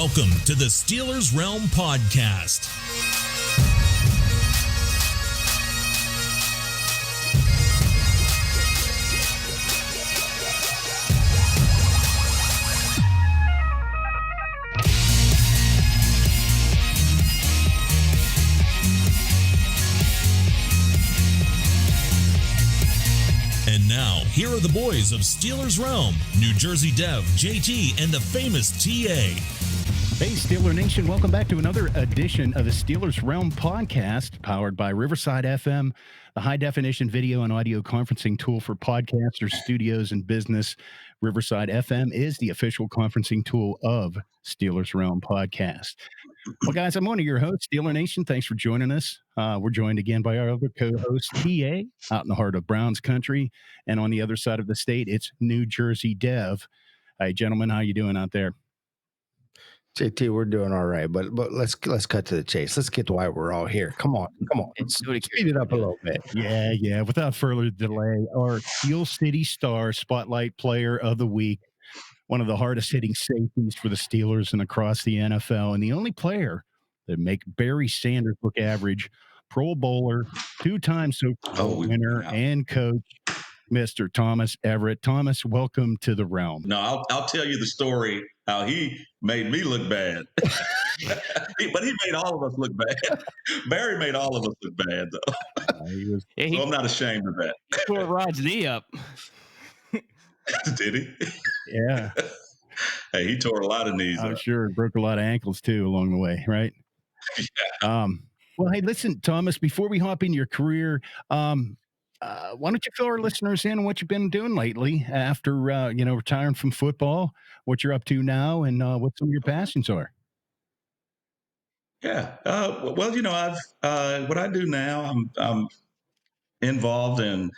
Welcome to the Steelers Realm Podcast. And now, here are the boys of Steelers Realm, New Jersey Dev, JT, and the famous TA. Hey, Steeler Nation, welcome back to another edition of the Steelers Realm Podcast, powered by Riverside FM, the high-definition video and audio conferencing tool for podcasters, studios, and business. Riverside FM is the official conferencing tool of Steelers Realm Podcast. Well, guys, I'm one of your hosts, Steeler Nation. Thanks for joining us. We're joined again by our other co-host, TA, out in the heart of Browns country. And on the other side of the state, it's New Jersey Dev. Hey, gentlemen, how you doing out there? JT, we're doing all right, but let's cut to the chase. Let's get to why we're all here. Come on. Speed it up a little bit. Yeah. Without further delay, our Steel City Star Spotlight Player of the Week, one of the hardest hitting safeties for the Steelers and across the NFL, and the only player that make Barry Sanders look average, Pro Bowler, two-time Super Bowl winner, and coach, Mr. Thomas Everett. Thomas, welcome to the realm. No, I'll tell you the story how he made me look bad. But he made all of us look bad. Barry made all of us look bad, though. So I'm not ashamed of that. He tore Rod's knee up. Did he? Yeah. Hey, he tore a lot of knees I'm up. sure it broke a lot of ankles, too, along the way, right? Yeah. Well, hey, listen, Thomas, before we hop into your career, why don't you fill our listeners in on what you've been doing lately after, retiring from football, what you're up to now, and what some of your passions are? Yeah. Well, I've what I do now, I'm involved in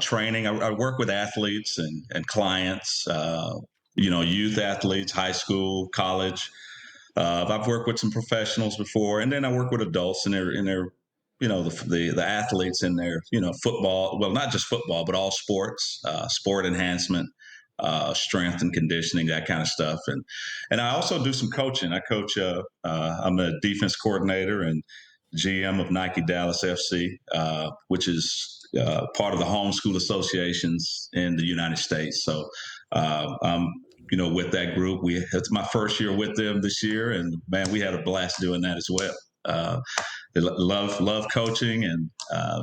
training. I work with athletes and clients, youth athletes, high school, college. I've worked with some professionals before, and then I work with adults in their the athletes in their, football, well, not just football, but all sports, sport enhancement, strength and conditioning, that kind of stuff. And I also do some coaching. I coach, I'm a defense coordinator and GM of Nike Dallas FC, which is part of the homeschool associations in the United States. So I'm with that group. It's my first year with them this year, and man, we had a blast doing that as well. Love coaching, and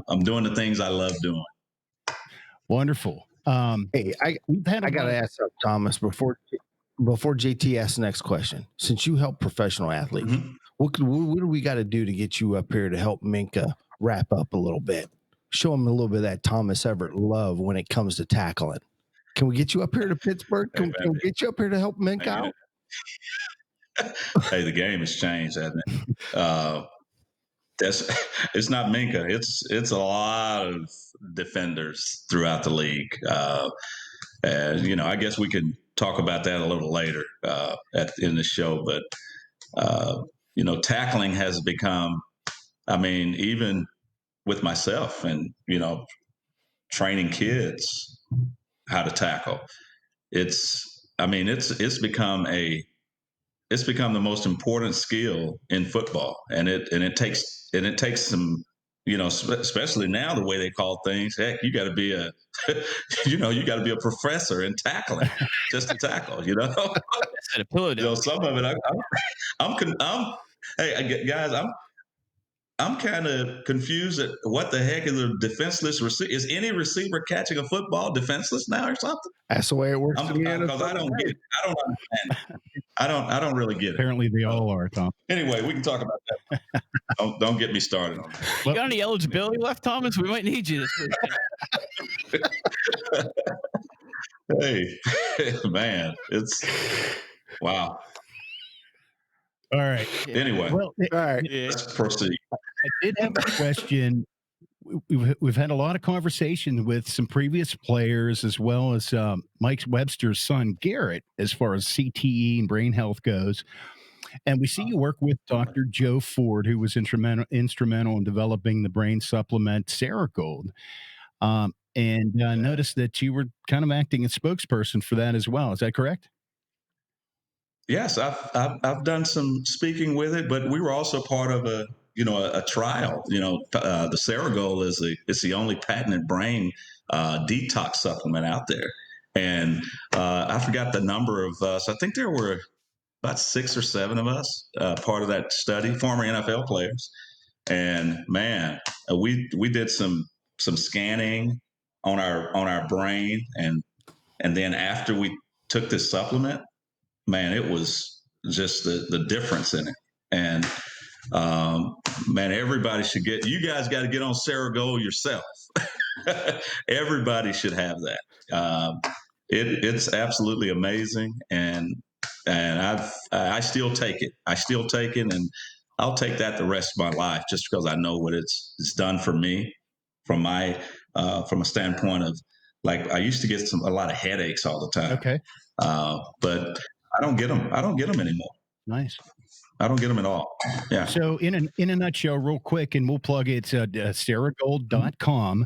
I'm doing the things I love doing. Wonderful. Hey, I got to ask Thomas before JT asks the next question. Since you help professional athletes, what do we got to do to get you up here to help Minka wrap up a little bit? Show him a little bit of that Thomas Everett love when it comes to tackling. Can we get you up here to Pittsburgh? Can we get you up here to help Minka out? Hey, the game has changed, hasn't it? It's not Minka. It's a lot of defenders throughout the league. I guess we can talk about that a little later in the show. But tackling has become. I mean, even with myself and training kids how to tackle, it's become the most important skill in football, and it takes some, especially now the way they call things. Heck, you got to be a professor in tackling just to tackle. Set a pillow down. Some of it, hey guys, I'm kind of confused at what the heck is a defenseless receiver. Is any receiver catching a football defenseless now or something? That's the way it works. Because I don't get it. I don't understand it. I don't really get it. Apparently they all are, Tom. Anyway, we can talk about that. Don't get me started on that. You got any eligibility left, Thomas? We might need you this week. Hey, man, it's wow. All right. Anyway, all right. Let's proceed. I did have a question. We've had a lot of conversation with some previous players, as well as Mike Webster's son, Garrett, as far as CTE and brain health goes. And we see you work with Dr. Joe Ford, who was instrumental in developing the brain supplement Ceregold. And noticed that you were kind of acting as spokesperson for that as well. Is that correct? Yes, I've done some speaking with it, but we were also part of a trial. The Ceregold it's the only patented brain detox supplement out there, and I forgot the number of us. I think there were about 6 or 7 of us part of that study, former NFL players, and man, we did some scanning on our brain, and then after we took this supplement, man, it was just the difference in it. And man, everybody should you guys got to get on Ceregold yourself. Everybody should have that. It's absolutely amazing. And I still take it. I still take it. And I'll take that the rest of my life just because I know what it's done for me from from a standpoint of, like, I used to get a lot of headaches all the time. Okay. But I don't get them. I don't get them anymore. Nice. I don't get them at all. Yeah. So in a nutshell, real quick, and we'll plug it, Ceregold.com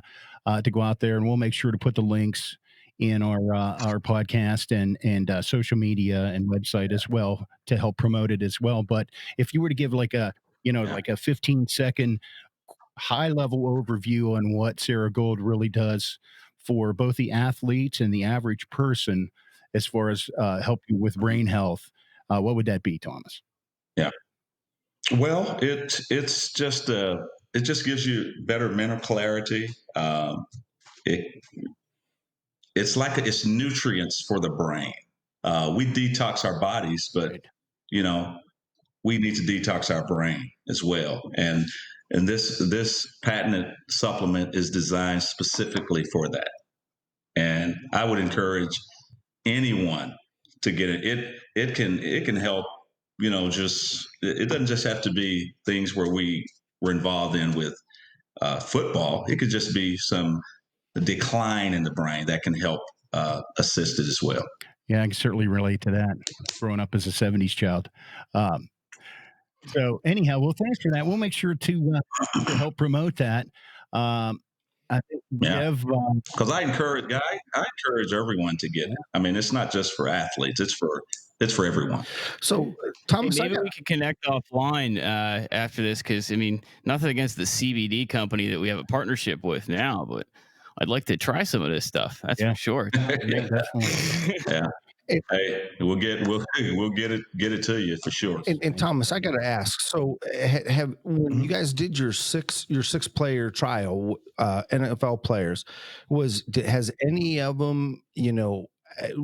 to go out there, and we'll make sure to put the links in our podcast and social media and website as well to help promote it as well. But if you were to give like a 15-second high level overview on what Ceregold really does for both the athletes and the average person as far as help you with brain health, what would that be, Thomas? Yeah. Well, it's just it just gives you better mental clarity. It's like it's nutrients for the brain. We detox our bodies, but we need to detox our brain as well. And this patented supplement is designed specifically for that. And I would encourage anyone to get it. It can help. It doesn't just have to be things where we're involved in with football. It could just be some decline in the brain that can help assist it as well. Yeah, I can certainly relate to that. Growing up as a '70s child. So anyhow, well, thanks for that. We'll make sure to help promote that. I think because I encourage everyone to get it. I mean, it's not just for athletes; it's for everyone. So, Thomas, maybe we could connect offline after this, because I mean, nothing against the CBD company that we have a partnership with now, but I'd like to try some of this stuff. That's for sure. Yeah, definitely. Yeah. Hey, we'll get it to you for sure. And Thomas, I got to ask. So, when you guys did your six player trial, NFL players, has any of them,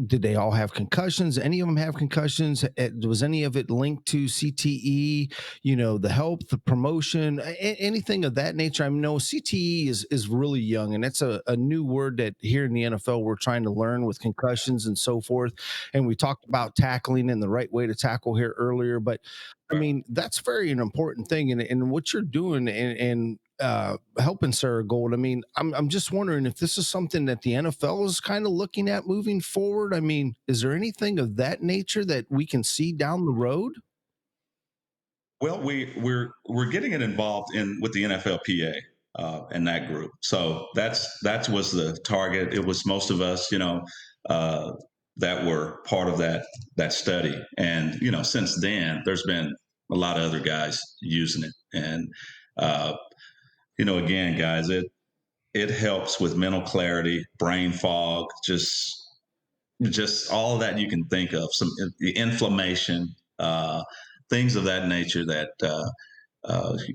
did they all have concussions? Any of them have concussions? Was any of it linked to CTE? The help, the promotion, anything of that nature? I know CTE is really young, and it's a new word that here in the NFL we're trying to learn with concussions and so forth. And we talked about tackling and the right way to tackle here earlier, but I mean that's very an important thing. And what you're doing and helping Ceregold. I mean, I'm just wondering if this is something that the NFL is kind of looking at moving forward. I mean, is there anything of that nature that we can see down the road? Well, we're getting it involved with the NFLPA and that group. So that was the target. It was most of us, that were part of that study. And since then, there's been a lot of other guys using it. And again, guys, it helps with mental clarity, brain fog, just all of that you can think of, the inflammation, things of that nature that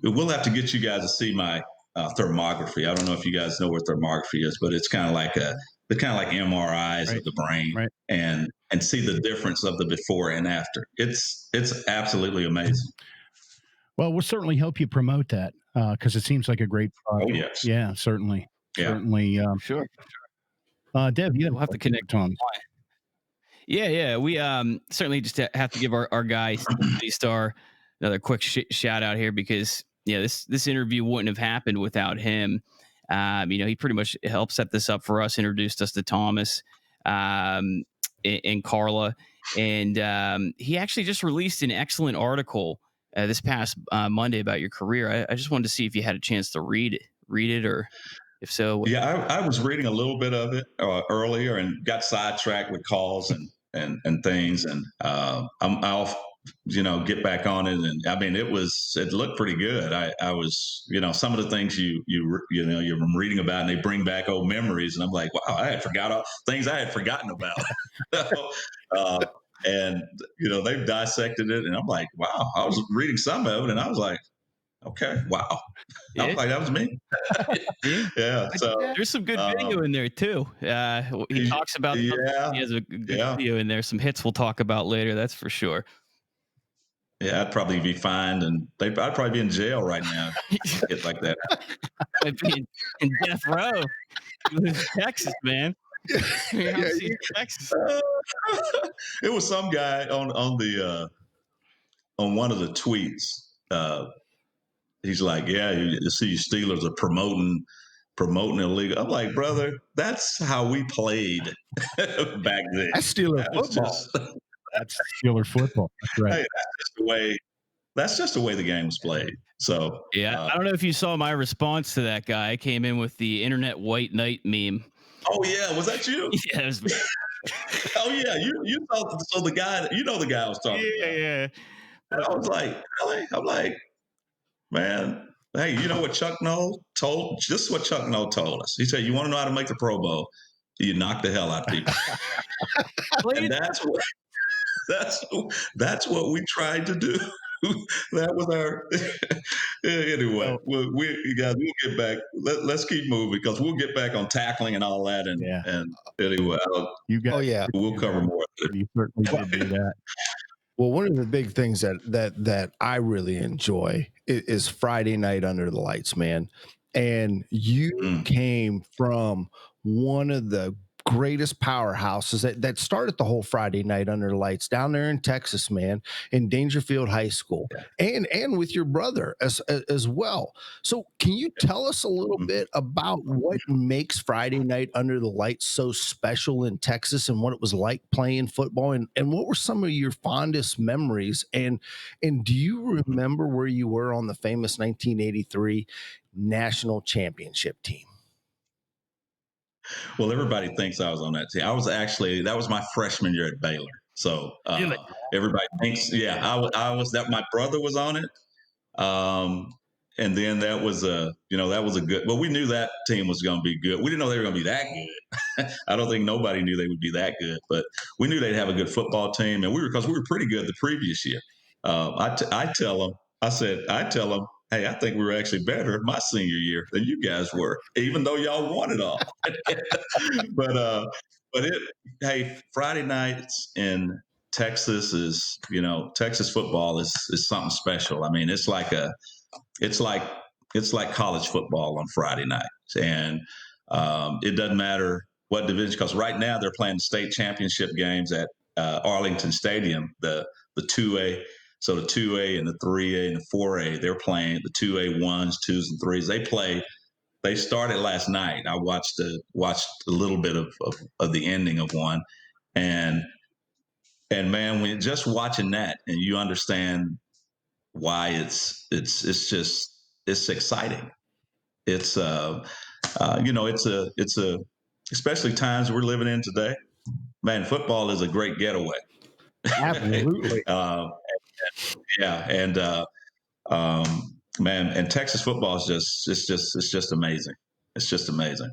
we'll have to get you guys to see my thermography. I don't know if you guys know what thermography is, but it's kind of like MRIs of the brain, and see the difference of the before and after. It's absolutely amazing. Well, we'll certainly help you promote that because it seems like a great product. Oh, yes. Yeah, certainly. Yeah. Certainly. Sure. Deb, we'll have to connect, Tom. Yeah. We certainly just have to give our guy, Star, another quick shout out here, because this interview wouldn't have happened without him. He pretty much helped set this up for us, introduced us to Thomas and Carla. And he actually just released an excellent article this past Monday about your career. I just wanted to see if you had a chance to read it, or if so. Yeah, I was reading a little bit of it earlier and got sidetracked with calls, and and ththings. And I'll get back on it. And I mean, it looked pretty good. I was, some of the things you're reading about, and they bring back old memories. And I'm like, wow, I had forgot things I had forgotten about. And they've dissected it, and I'm like, wow, I was reading some of it, and I was like, okay, wow. I was like, that was me. Yeah. So there's some good video in there too. He talks about, he has a good video in there. Some hits we'll talk about later. That's for sure. Yeah, I'd probably be fined, and I'd probably be in jail right now. Get like that. I'd be in death row. Texas, man. Texas. It was some guy on one of the tweets. He's like, "Yeah, you see, Steelers are promoting illegal." I'm like, brother, that's how we played back then. That's Steeler football. That's Steeler football. That's right. Hey, that's just the way the game was played. So yeah, I don't know if you saw my response to that guy. I came in with the internet white knight meme. Oh yeah, was that you? Yeah. Oh yeah, you saw. So the guy, the guy I was talking about. Yeah. And I was like, really? I'm like, man, hey, you know what Chuck Noll told? This is what Chuck Noll told us. He said, "You want to know how to make the Pro Bowl? You knock the hell out of people." And that's what we tried to do. That was our anyway. We'll get back. Let's keep moving, because we'll get back on tackling and all that. And anyway, we'll cover more. You certainly did do that. Well, one of the big things that I really enjoy is Friday night under the lights, man. And you came from one of the greatest powerhouses that started the whole Friday night under the lights down there in Texas, man, in Dangerfield High School, and with your brother as well. So can you tell us a little bit about what makes Friday night under the lights so special in Texas, and what it was like playing football, and what were some of your fondest memories? And do you remember where you were on the famous 1983 national championship team? Well, everybody thinks I was on that team. That was my freshman year at Baylor. So everybody thinks, I was that. My brother was on it. And then that was a good, well, we knew that team was going to be good. We didn't know they were going to be that good. I don't think nobody knew they would be that good, but we knew they'd have a good football team. And because we were pretty good the previous year. I tell them, hey, I think we were actually better my senior year than you guys were, even though y'all won it all. Hey, Friday nights in Texas is, Texas football is something special. I mean, it's like college football on Friday nights, and it doesn't matter what division, because right now they're playing the state championship games at Arlington Stadium, the 2A. So the 2A and the 3A and the 4A, they're playing the 2A 1s, 2s, and 3s. They started last night. I watched a little bit of the ending of one, and man, when just watching that, and you understand why it's exciting. It's especially times we're living in today. Man, football is a great getaway. Absolutely. Man, and Texas football is just amazing. It's just amazing.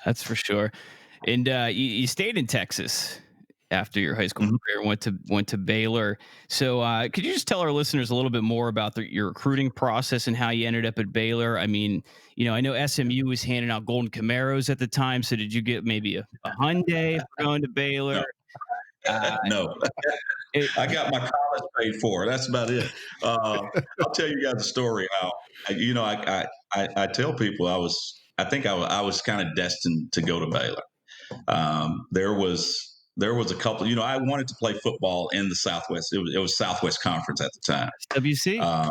That's for sure. And you stayed in Texas after your high school career, went to Baylor. So could you just tell our listeners a little bit more about your recruiting process and how you ended up at Baylor? I mean, I know SMU was handing out golden Camaros at the time. So did you get maybe a Hyundai for going to Baylor? No. I got my college paid for. That's about it. I'll tell you guys a story how I tell people I was kind of destined to go to Baylor. There was a couple. I wanted to play football in the Southwest. It was Southwest Conference at the time. WC.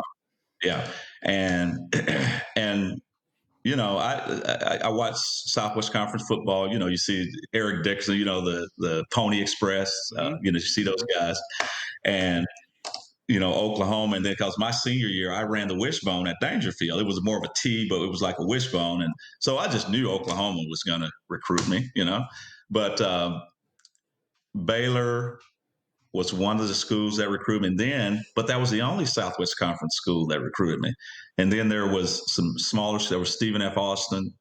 Yeah, and I watch Southwest Conference football. You see Eric Dixon, the Pony Express. You see those guys, and Oklahoma. And then because my senior year, I ran the wishbone at Dangerfield. It was more of a T, but it was like a wishbone, and so I just knew Oklahoma was going to recruit me. But Baylor was one of the schools that recruited me but that was the only Southwest Conference school that recruited me. And then there was some smaller, there was Stephen F. Austin,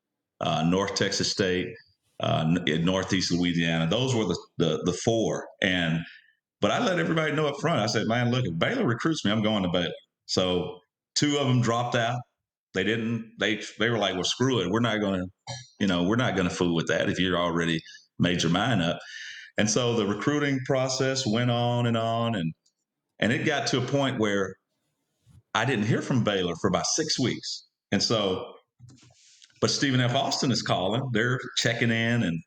North Texas State, in Northeast Louisiana. Those were the four. But I let everybody know up front. I said, man, look, if Baylor recruits me, I'm going to Baylor. So two of them dropped out. They were like, well, screw it. We're not going to fool with that if you're already made your mind up. And so the recruiting process went on, and it got to a point where I didn't hear from Baylor for about 6 weeks. And so, but Stephen F. Austin is calling. They're checking in, and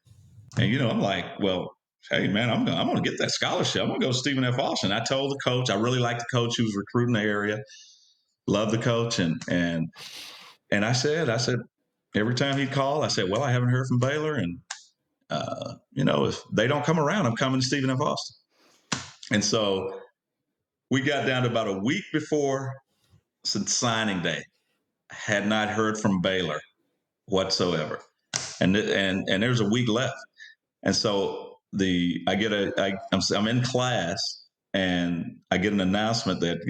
I'm like, well, hey man, I'm going to get that scholarship. I'm going to go to Stephen F. Austin. I told the coach, I really liked the coach who was recruiting the area, loved the coach, and I said every time he'd call, I said, well, I haven't heard from Baylor, and if they don't come around, I'm coming to Stephen F. Austin. And so we got down to about a week before signing day. Had not heard from Baylor whatsoever, and there's a week left. And so I'm in class, and I get an announcement that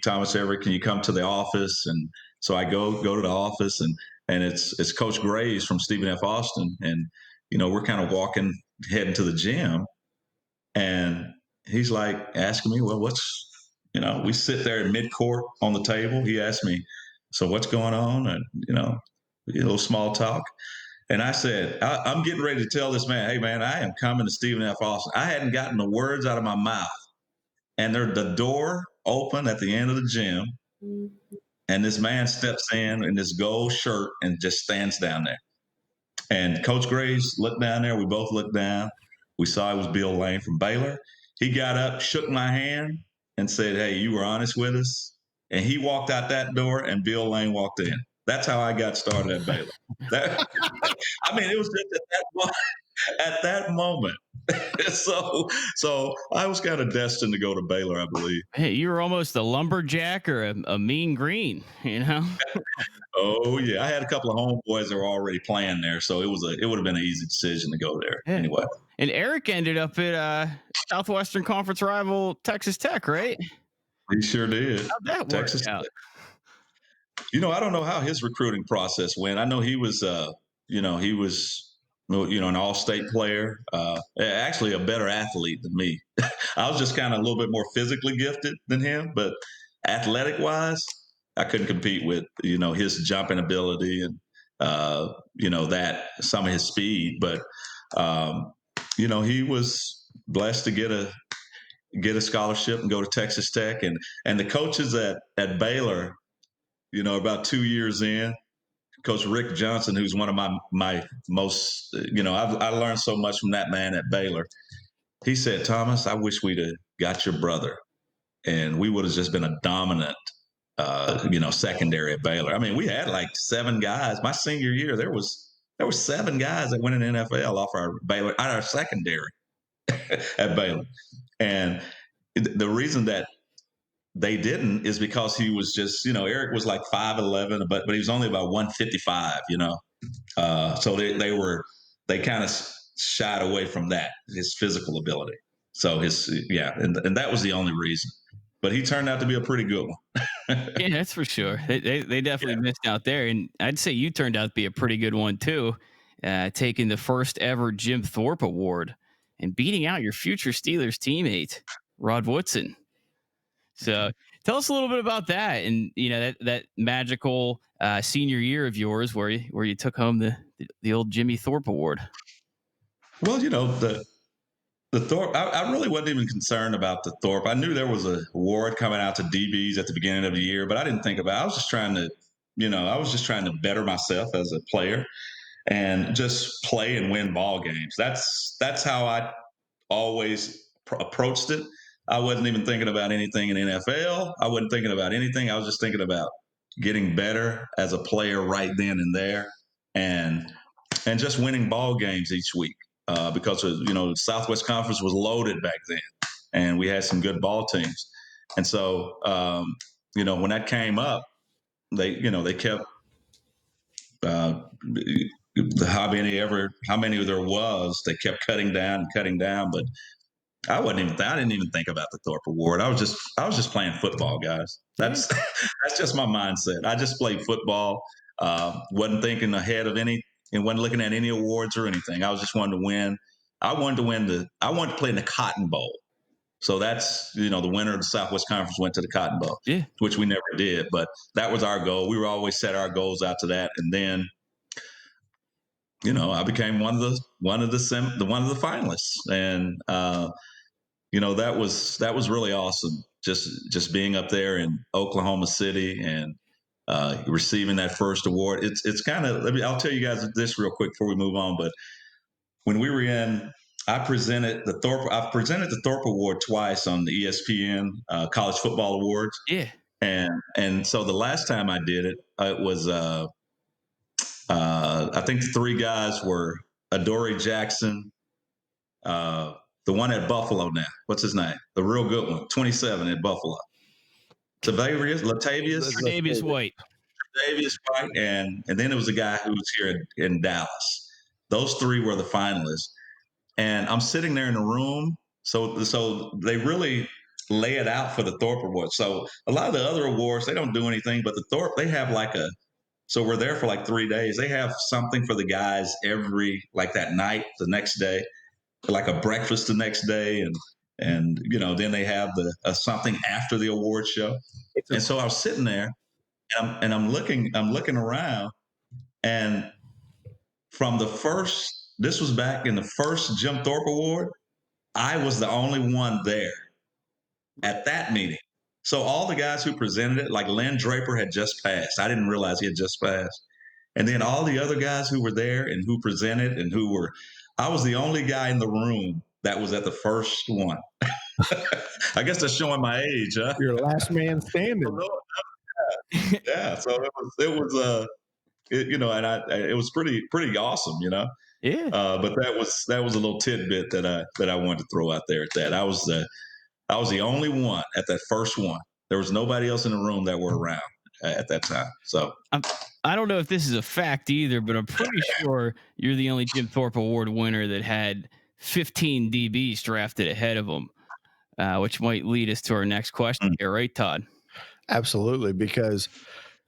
Thomas Everett, can you come to the office? And so I go to the office, and it's Coach Graves from Stephen F. Austin, and we're kind of heading to the gym, and he's like asking me, well, we sit there in mid-court on the table. He asked me, so what's going on? And, a little small talk. And I said, I'm getting ready to tell this man, hey, man, I am coming to Stephen F. Austin. I hadn't gotten the words out of my mouth. And the door opened at the end of the gym. And this man steps in this gold shirt and just stands down there. And Coach Graves looked down there. We both looked down. We saw it was Bill Lane from Baylor. He got up, shook my hand, and said, hey, you were honest with us. And he walked out that door, and Bill Lane walked in. That's how I got started at Baylor. It was just at that moment. So I was kind of destined to go to Baylor, I believe. Hey, you were almost a lumberjack or a mean green, Oh yeah, I had a couple of homeboys that were already playing there, so it would have been an easy decision to go there. Yeah. Anyway. And Eric ended up at Southwestern Conference rival Texas Tech, right? He sure did. How'd that Texas work out? Tech. I don't know how his recruiting process went. I know he was, an all-state player, actually a better athlete than me. I was just kind of a little bit more physically gifted than him, but athletic-wise, I couldn't compete with, his jumping ability and, some of his speed. But, he was blessed to get a scholarship and go to Texas Tech. And the coaches at Baylor, about 2 years in, Coach Rick Johnson, who's one of my most, I learned so much from that man at Baylor. He said, Thomas, I wish we'd have got your brother, and we would have just been a dominant, secondary at Baylor. We had like 7 guys. My senior year, there was 7 guys that went in the NFL off our secondary at Baylor. And the reason that they didn't is because he was just, Eric was like 5'11", but he was only about 155, so they kind of shied away from that, his physical ability. So and that was the only reason. But he turned out to be a pretty good one. Yeah, that's for sure. They definitely missed out there. And I'd say you turned out to be a pretty good one too, taking the first ever Jim Thorpe Award and beating out your future Steelers teammate, Rod Woodson. So tell us a little bit about that, and that magical senior year of yours, where you took home the old Jimmy Thorpe Award. Well, the Thorpe, I really wasn't even concerned about the Thorpe. I knew there was an award coming out to DBs at the beginning of the year, but I didn't think about it. I was just trying to better myself as a player and just play and win ball games. That's how I always approached it. I wasn't even thinking about anything in NFL. I wasn't thinking about anything. I was just thinking about getting better as a player right then and there, and just winning ball games each week. Because Southwest Conference was loaded back then, and we had some good ball teams. And so, when that came up, they kept how many there was. They kept cutting down, but I didn't even think about the Thorpe Award. I was just playing football, guys. That's just my mindset. I just played football. Wasn't thinking ahead of any, and wasn't looking at any awards or anything. I was just wanting to win. I wanted to play in the Cotton Bowl. So that's, the winner of the Southwest Conference went to the Cotton Bowl, which we never did. But that was our goal. We were always set our goals out to that. And then, I became one of the finalists. And, that was really awesome. Just being up there in Oklahoma City and receiving that first award. It's kind of, I'll tell you guys this real quick before we move on. But when we were I've presented the Thorpe Award twice on the ESPN College Football Awards. Yeah. And so the last time I did it, it was I think the three guys were Adoree Jackson, the one at Buffalo now. What's his name? The real good one, 27 at Buffalo. Latavius White. And then it was a guy who was here in Dallas. Those three were the finalists. And I'm sitting there in the room. So they really lay it out for the Thorpe Award. So a lot of the other awards, they don't do anything, but the Thorpe, they have so we're there for 3 days. They have something for the guys that night, the next day, like a breakfast the next day. And then they have the something after the award show. And so I was sitting there and I'm looking around, and from this was back in the first Jim Thorpe Award, I was the only one there at that meeting. So all the guys who presented it, like Lynn Draper had just passed. I didn't realize he had just passed. And then all the other guys who were there and who presented and I was the only guy in the room that was at the first one. I guess that's showing my age, huh? You're the last man standing. Yeah. So it was it was pretty awesome, Yeah. But that was a little tidbit that I wanted to throw out there at that. I was the only one at that first one. There was nobody else in the room that were around at that time. So I don't know if this is a fact either, but I'm pretty sure you're the only Jim Thorpe Award winner that had 15 DBs drafted ahead of him, which might lead us to our next question here, right, Todd? Absolutely, because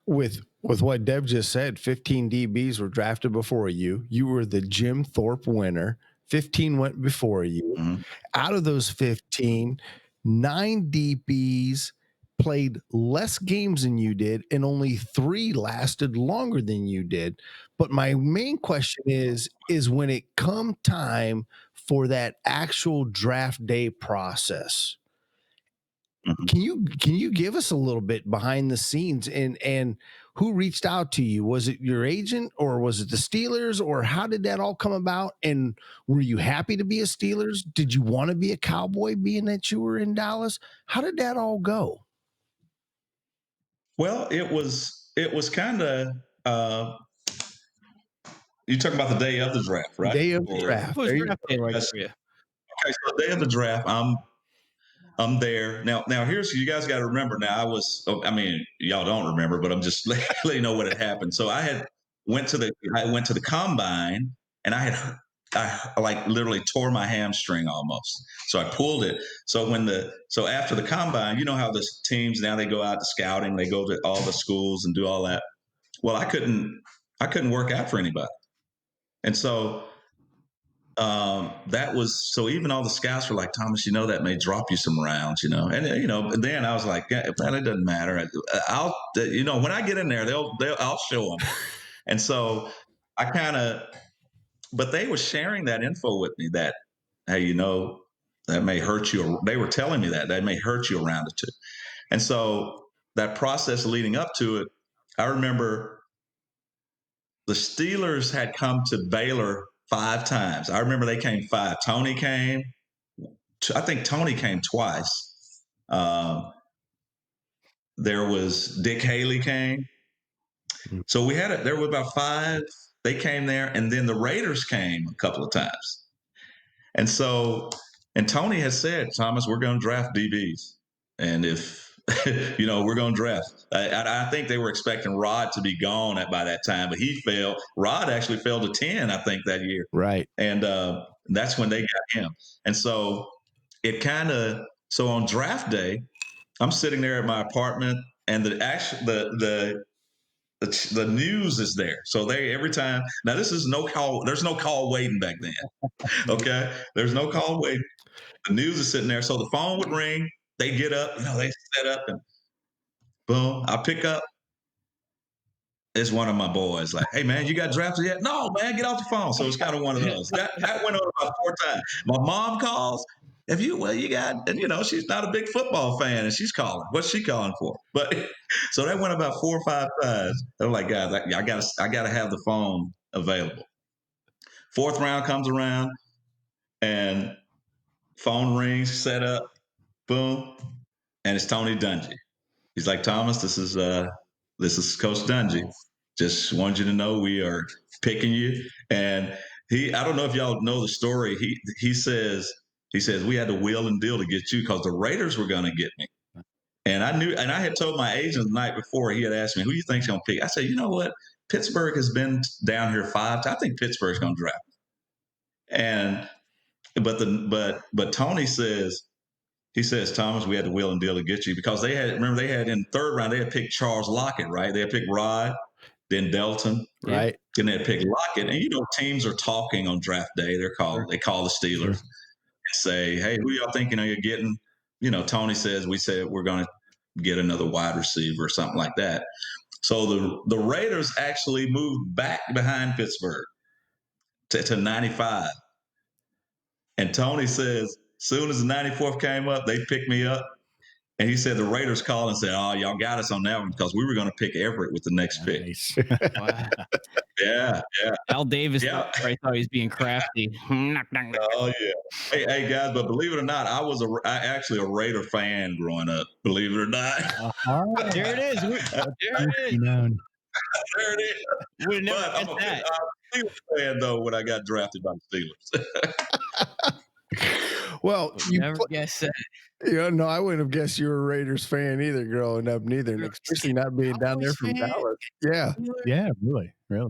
with what Deb just said, 15 DBs were drafted before you. You were the Jim Thorpe winner. 15 went before you. Mm-hmm. Out of those 15, 9 DBs played less games than you did, and only 3 lasted longer than you did. But my main question is when it come time for that actual draft day process, can you give us a little bit behind the scenes and who reached out to you? Was it your agent or was it the Steelers, or how did that all come about? And were you happy to be a Steelers? Did you want to be a Cowboy being that you were in Dallas? How did that all go? Well, it was kind of you talking about the day of the draft, right? Day of the draft. Okay, so the day of the draft, I'm there. Now here's, you guys got to remember now, y'all don't remember, but I'm just letting you know what had happened. So I went to the combine, and I like literally tore my hamstring almost. So I pulled it. So after the combine, you know how the teams now, they go out to scouting, they go to all the schools and do all that. Well, I couldn't work out for anybody. And so so even all the scouts were like, Thomas, that may drop you some rounds, and then I was like, yeah, man, it doesn't matter. I'll, when I get in there, I'll show them. And so but they were sharing that info with me that, hey, that may hurt you. They were telling me that may hurt you a round or two. And so that process leading up to it, I remember the Steelers had come to Baylor 5 times. I remember they came 5. Tony came. I think Tony came twice. There was Dick Haley came. So there were about 5. They came there, and then the Raiders came a couple of times. And Tony has said, Thomas, we're going to draft DBs. And if we're going to draft. I think they were expecting Rod to be gone by that time, but he fell. Rod actually fell to 10, I think, that year. Right. And that's when they got him. And so so on draft day, I'm sitting there at my apartment, and the news is there. So they every time now this is no call. There's no call waiting back then. Okay, there's no call waiting. The news is sitting there. So the phone would ring. They get up. They set up, and boom, I pick up. It's one of my boys. Like, hey man, you got drafted yet? No, man, get off the phone. So it's kind of one of those. That went on about 4 times. My mom calls. You got, and she's not a big football fan, and she's calling. What's she calling for? But so that went about 4 or 5 times. I'm like, guys, I gotta have the phone available. 4th round comes around, and phone rings, set up, boom, and it's Tony Dungy. He's like, Thomas, this is Coach Dungy. Just wanted you to know we are picking you. And I don't know if y'all know the story. He says we had to wheel and deal to get you because the Raiders were going to get me. And I had told my agent the night before. He had asked me, who you think's going to pick? I said, you know what? Pittsburgh has been down here 5 times. I think Pittsburgh's going to draft me. And but Tony says, he says, Thomas, we had to wheel and deal to get you because they had in the 3rd round, they had picked Charles Lockett, right? They had picked Rod, then Delton, right? Then they had picked Lockett. And teams are talking on draft day. They call the Steelers and say, hey, who y'all thinking you're getting? Tony says, we said we're going to get another wide receiver or something like that. So the Raiders actually moved back behind Pittsburgh to 95. And Tony says, soon as the 94th came up, they picked me up. And he said the Raiders called and said, oh, y'all got us on that one because we were going to pick Everett with the next pick. Wow. Yeah. Al Davis, I thought he was being crafty. Oh, yeah. Hey, guys, but believe it or not, I was actually a Raider fan growing up, believe it or not. There it is. There it is. There it is. But I'm a Steelers fan, though, when I got drafted by the Steelers. Well, you never guess that. No, I wouldn't have guessed you were a Raiders fan either growing up, neither, and especially not being down there from Dallas. Yeah, really. There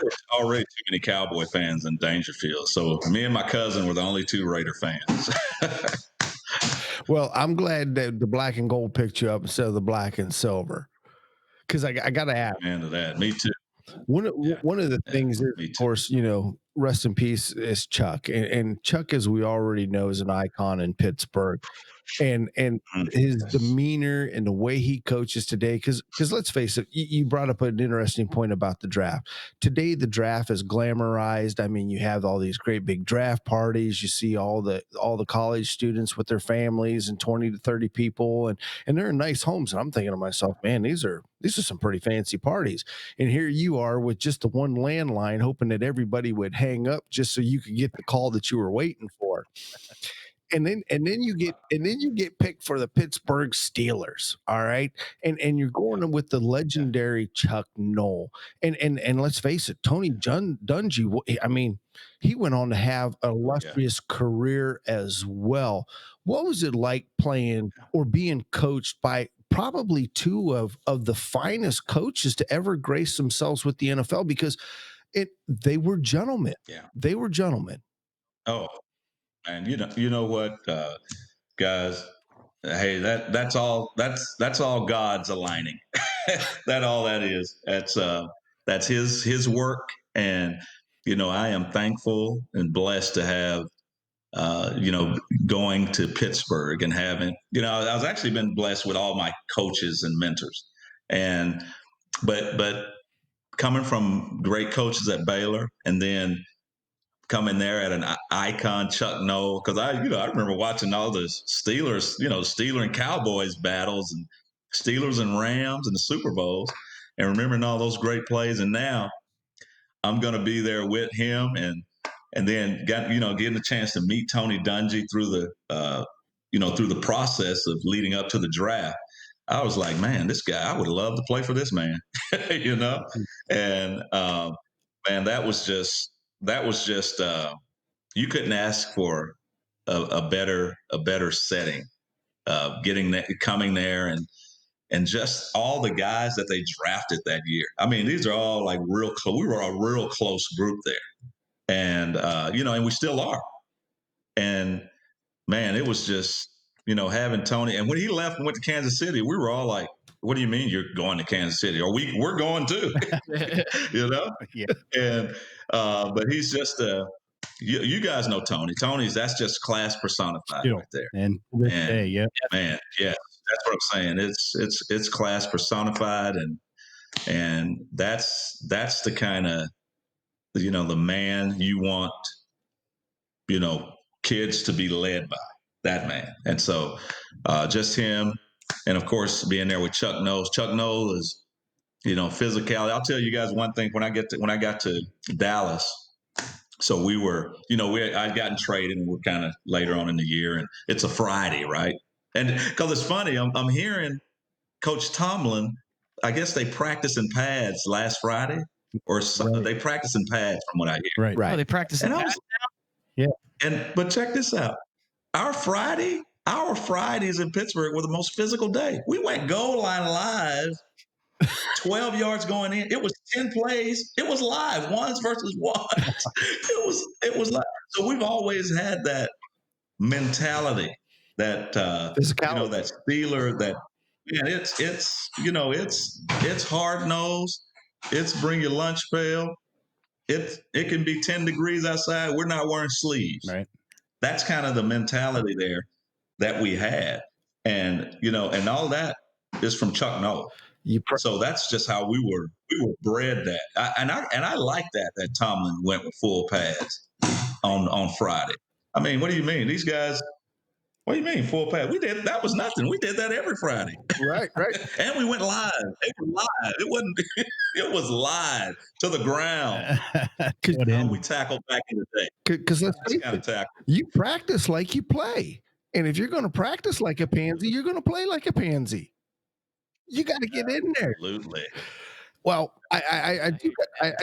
were already too many Cowboy fans in Dangerfield, so me and my cousin were the only 2 Raider fans. Well, I'm glad that the black and gold picked you up instead of the black and silver, because I got to ask. Amen to that. Me too. One of the things is, of course, rest in peace is Chuck, and Chuck, as we already know, is an icon in Pittsburgh, and his demeanor and the way he coaches today, because let's face it, you brought up an interesting point about the draft. Today, the draft is glamorized. I mean, you have all these great big draft parties. You see all the college students with their families and 20 to 30 people, and they're in nice homes. And I'm thinking to myself, man, these are some pretty fancy parties. And here you are with just the one landline, hoping that everybody would hang up just so you could get the call that you were waiting for. And then you get picked for the Pittsburgh Steelers. All right. And you're going with the legendary Chuck Noll. And let's face it, Tony Dungy, I mean, he went on to have an illustrious career as well. What was it like playing or being coached by probably 2 of the finest coaches to ever grace themselves with the NFL? Because they were gentlemen. Yeah. They were gentlemen. Oh, and you know what, guys? Hey, that's all God's aligning. That is. That's his work, and I am thankful and blessed to have going to Pittsburgh and having I was actually been blessed with all my coaches and mentors, but coming from great coaches at Baylor and then coming there at an icon, Chuck Noll, because I remember watching all the Steelers, Steeler and Cowboys battles and Steelers and Rams and the Super Bowls, and remembering all those great plays. And now I'm going to be there with him, and then getting a chance to meet Tony Dungy through the process of leading up to the draft. I was like, man, this guy, I would love to play for this man, and man, that was just you couldn't ask for a better setting coming there, and just all the guys that they drafted that year. I mean, these are all like real close. We were a real close group there, and and we still are. And man, it was just having Tony. And when he left and went to Kansas City, we were all like, "What do you mean you're going to Kansas City? Or we're going too?" Yeah. And but he's just you guys know Tony. That's just class personified right there. And to this day, yeah. Man, yeah, that's what I'm saying. It's class personified, and that's the kind of the man you want kids to be led by, that man. And so just him, and of course being there with Chuck Noll. Chuck Noll is physicality. I'll tell you guys one thing. When I got to Dallas, so we were I'd gotten traded, and we're kind of later on in the year, and it's a Friday, right? And because it's funny, I'm hearing Coach Tomlin, I guess they practiced in pads last Friday or something. Right. They practiced in pads from what I hear. Right. Oh, they practice in pads now? Yeah. But check this out. Our Fridays in Pittsburgh were the most physical day. We went goal line live, 12 yards going in. It was 10 plays. It was live, ones versus ones. It was live. So we've always had that mentality, that physicality, that Steeler, that it's hard nosed. It's bring your lunch pail. It can be 10 degrees outside. We're not wearing sleeves. Right. That's kind of the mentality there that we had. And, and all that is from Chuck Noll. So that's just how we were bred that. I like that Tomlin went with full pads on Friday. I mean, what do you mean? These guys, what do you mean full pads? That was nothing. We did that every Friday. Right. And we went live. It was live. It wasn't, it was live to the ground. We tackled back in the day. Because let's face it, you practice like you play. And if you're going to practice like a pansy, you're going to play like a pansy. You got to get in there. Absolutely. Well, I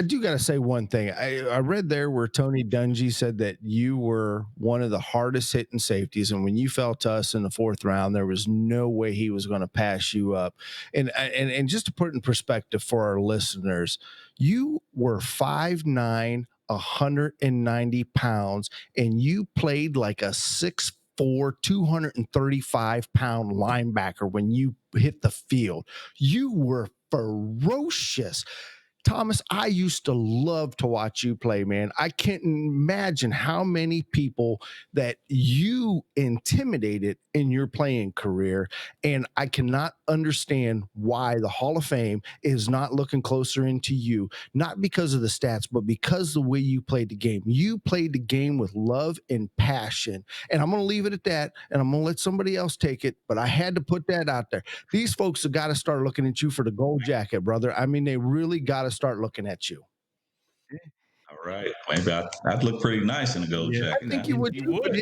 do got to say one thing. I read there where Tony Dungy said that you were one of the hardest hitting safeties, and when you fell to us in the 4th round, there was no way he was going to pass you up. And just to put it in perspective for our listeners, you were 5'9", 190 pounds, and you played like a 6'4", 235-pound linebacker when you hit the field. You were ferocious. Thomas, I used to love to watch you play, man. I can't imagine how many people that you intimidated in your playing career, and I cannot understand why the Hall of Fame is not looking closer into you, not because of the stats, but because the way you played the game. You played the game with love and passion, and I'm going to leave it at that, and I'm going to let somebody else take it, but I had to put that out there. These folks have got to start looking at you for the gold jacket, brother. I mean, they really got to start looking at you. All right. Maybe I'd look pretty nice in a gold jacket. I think you would. But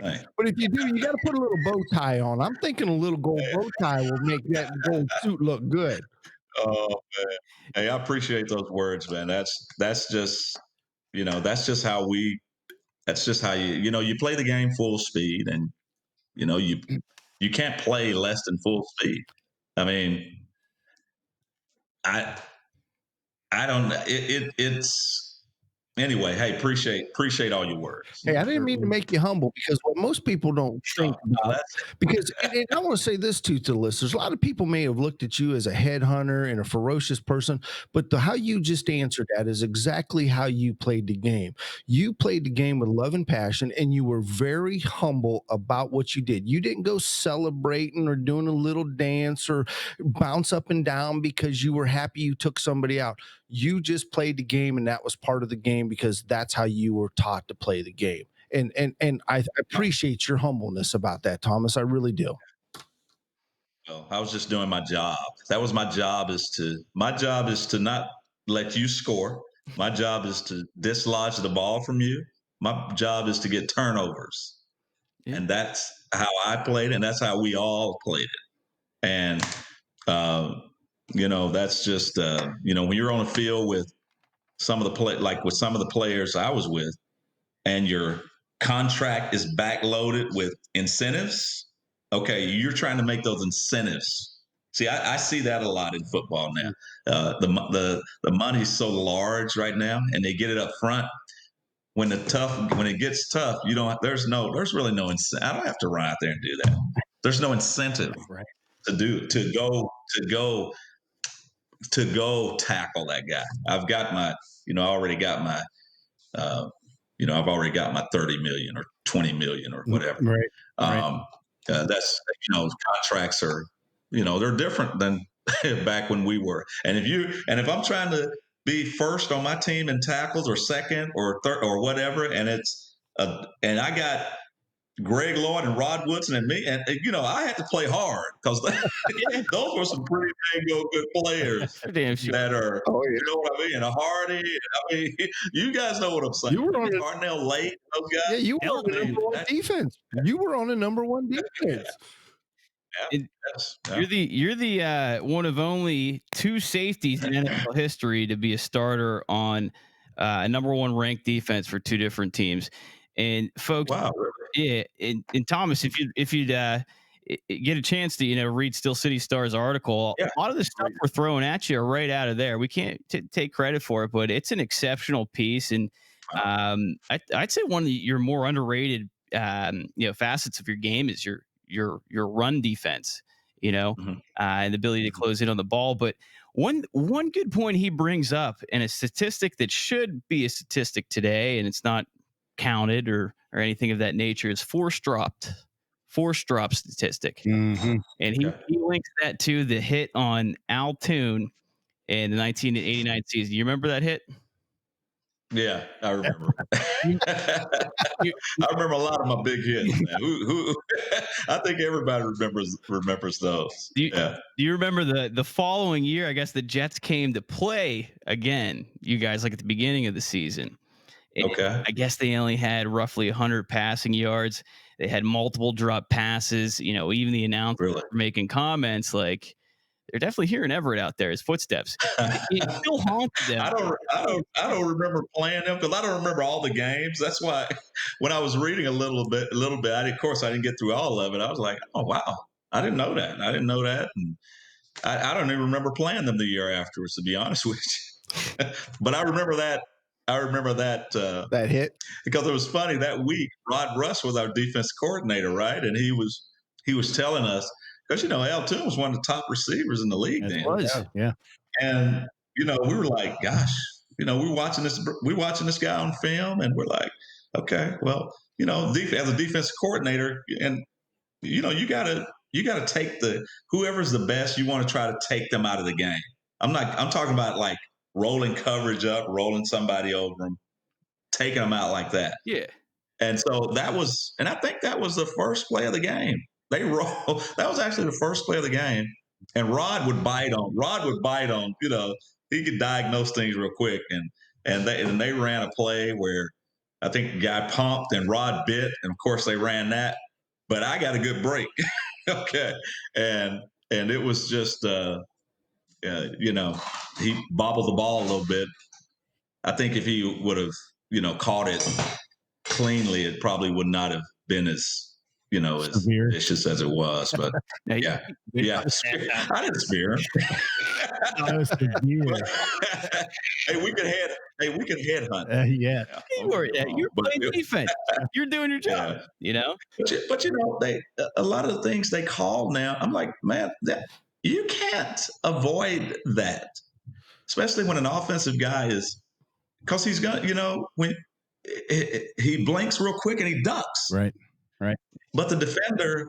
if you do, you got to put a little bow tie on. I'm thinking a little gold bow tie will make that gold suit look good. Oh, man. Hey, I appreciate those words, man. That's just, that's just how you play the game full speed, and, you can't play less than full speed. I mean, I don't know. It's anyway. Hey, appreciate all your words. Hey, I didn't mean to make you humble, because what most people don't think about, because and I want to say this to the listeners, a lot of people may have looked at you as a headhunter and a ferocious person, but how you just answered that is exactly how you played the game. You played the game with love and passion, and you were very humble about what you did. You didn't go celebrating or doing a little dance or bounce up and down because you were happy you took somebody out. You just played the game, and that was part of the game, because that's how you were taught to play the game. And I appreciate your humbleness about that, Thomas. I really do. Well, I was just doing my job. That was my job is to not let you score. My job is to dislodge the ball from you. My job is to get turnovers. Yeah. And that's how I played it, and that's how we all played it. And, that's just, when you're on the field with some of the players I was with, and your contract is backloaded with incentives, Okay, you're trying to make those incentives. See, I see that a lot in football now. The money's so large right now, and they get it up front. When it gets tough, there's really no incentive. I don't have to run out there and do that. There's no incentive to go tackle that guy. I've got my, already got my, I've already got my 30 million or 20 million or whatever. Right. That's, contracts are, they're different than back when we were. And if I'm trying to be first on my team in tackles or second or third or whatever, and and I got Greg Lloyd and Rod Woodson and me, and I had to play hard because those were some pretty dang good players that are, you know what I mean, a Hardy. I mean, you guys know what I'm saying. You were on Darnell Lake, those guys. Yeah, you were on the number one defense. You were on the number one defense. You're the one of only two safeties in NFL history to be a starter on a number one ranked defense for two different teams. And folks, wow, really? Yeah, and Thomas, if you'd get a chance to read Steel City Star's article, a lot of the stuff we're throwing at you are right out of there. We can't take credit for it, but it's an exceptional piece, and I'd say one of your more underrated facets of your game is your run defense, and the ability to close in on the ball. But one good point he brings up, and a statistic that should be a statistic today, and it's not counted or anything of that nature, is force drop statistic. Mm-hmm. And he links that to the hit on Toon in the 1989 season. You remember that hit? Yeah, I remember. I remember a lot of my big hits, man. I think everybody remembers those. Do you remember the following year? I guess the Jets came to play again, you guys, like at the beginning of the season. And I guess they only had roughly 100 passing yards. They had multiple drop passes. Even the announcers were making comments like, they're definitely hearing Everett out there, his footsteps. It still haunted them. I don't remember playing them because I don't remember all the games. That's why when I was reading a little bit, of course I didn't get through all of it. I was like, oh wow, I didn't know that. And I don't even remember playing them the year afterwards, to be honest with you. But I remember that. That hit, because it was funny that week. Rod Russ was our defense coordinator, right? And he was telling us, because Toon was one of the top receivers in the league then. Yeah. And we were like, gosh, we're watching this guy on film, and we're like, okay, well, as a defense coordinator, and you gotta take whoever's the best, you want to try to take them out of the game. I'm talking about like rolling coverage up, rolling somebody over them, taking them out like that. Yeah. And so I think that was the first play of the game. That was actually the first play of the game. And Rod would bite on, he could diagnose things real quick. And they ran a play where I think the guy pumped and Rod bit. And of course they ran that, but I got a good break. Okay. And it was just, he bobbled the ball a little bit. I think if he would have, caught it cleanly, it probably would not have been as vicious as it was. But yeah. I didn't spear him. Hey, we could head hunt. Yeah. You're playing defense. You're doing your job. But a lot of the things they call now, I'm like, man, you can't avoid that, especially when an offensive guy is, because he's got, when he blinks real quick and he ducks. Right. But the defender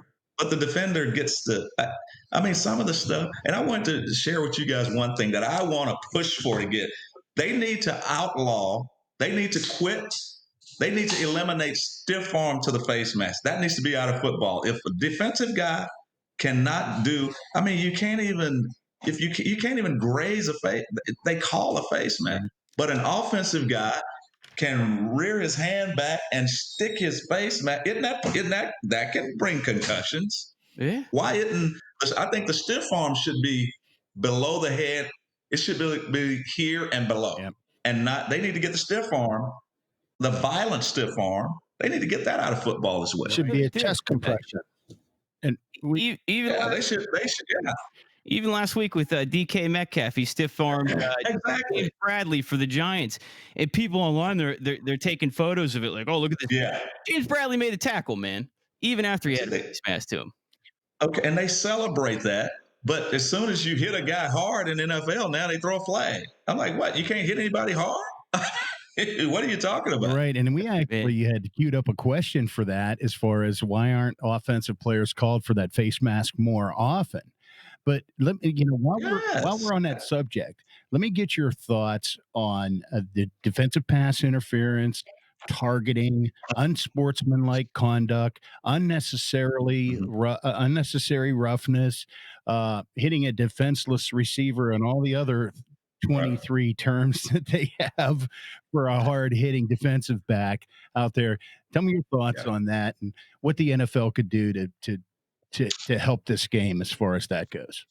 gets some of the stuff. And I want to share with you guys one thing that I want to push for to get. They need to quit. They need to eliminate stiff arm to the face mask. That needs to be out of football. If a defensive guy cannot do, you can't even, you can't even graze a face. They call a face mask. But an offensive guy can rear his hand back and stick his face mask. That can bring concussions? Yeah. Why I think the stiff arm should be below the head. It should be here and below. Yep. And they need to get the stiff arm, the violent stiff arm. They need to get that out of football as well. Should be a chest compression. And even they should. Yeah, even last week with DK Metcalf, he stiff armed exactly. James Bradley for the Giants, and people online they're taking photos of it, like, oh, look at this. Yeah, James Bradley made a tackle, man, even after he had a face mask to him. Okay, and they celebrate that. But as soon as you hit a guy hard in NFL, now they throw a flag. I'm like, what? You can't hit anybody hard? What are you talking about? Right. And we actually had queued up a question for that, as far as why aren't offensive players called for that face mask more often? But let me, while we're on that subject, let me get your thoughts on the defensive pass interference, targeting, unsportsmanlike conduct, unnecessary roughness, hitting a defenseless receiver, and all the other 23 terms that they have for a hard-hitting defensive back out there. Tell me your thoughts on that, and what the NFL could do to help this game as far as that goes.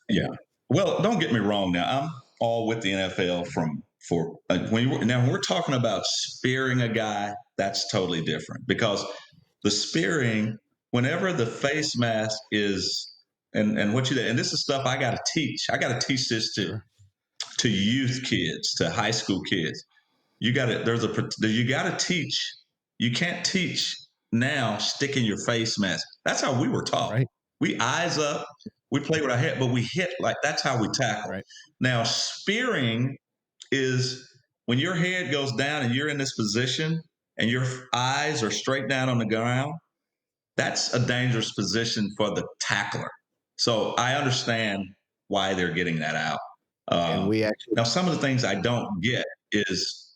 Yeah. Well, don't get me wrong. Now, I'm all with the NFL when we're talking about spearing a guy, that's totally different, because the spearing, whenever the face mask is, and what you, and this is stuff I got to teach. I got to teach this to youth kids, to high school kids. You got to teach. You can't teach now sticking your face mask. That's how we were taught. Right. We eyes up, we play with our head, but we hit, like, that's how we tackle. Right. Now, spearing is when your head goes down and you're in this position and your eyes are straight down on the ground. That's a dangerous position for the tackler. So I understand why they're getting that out. And now, some of the things I don't get is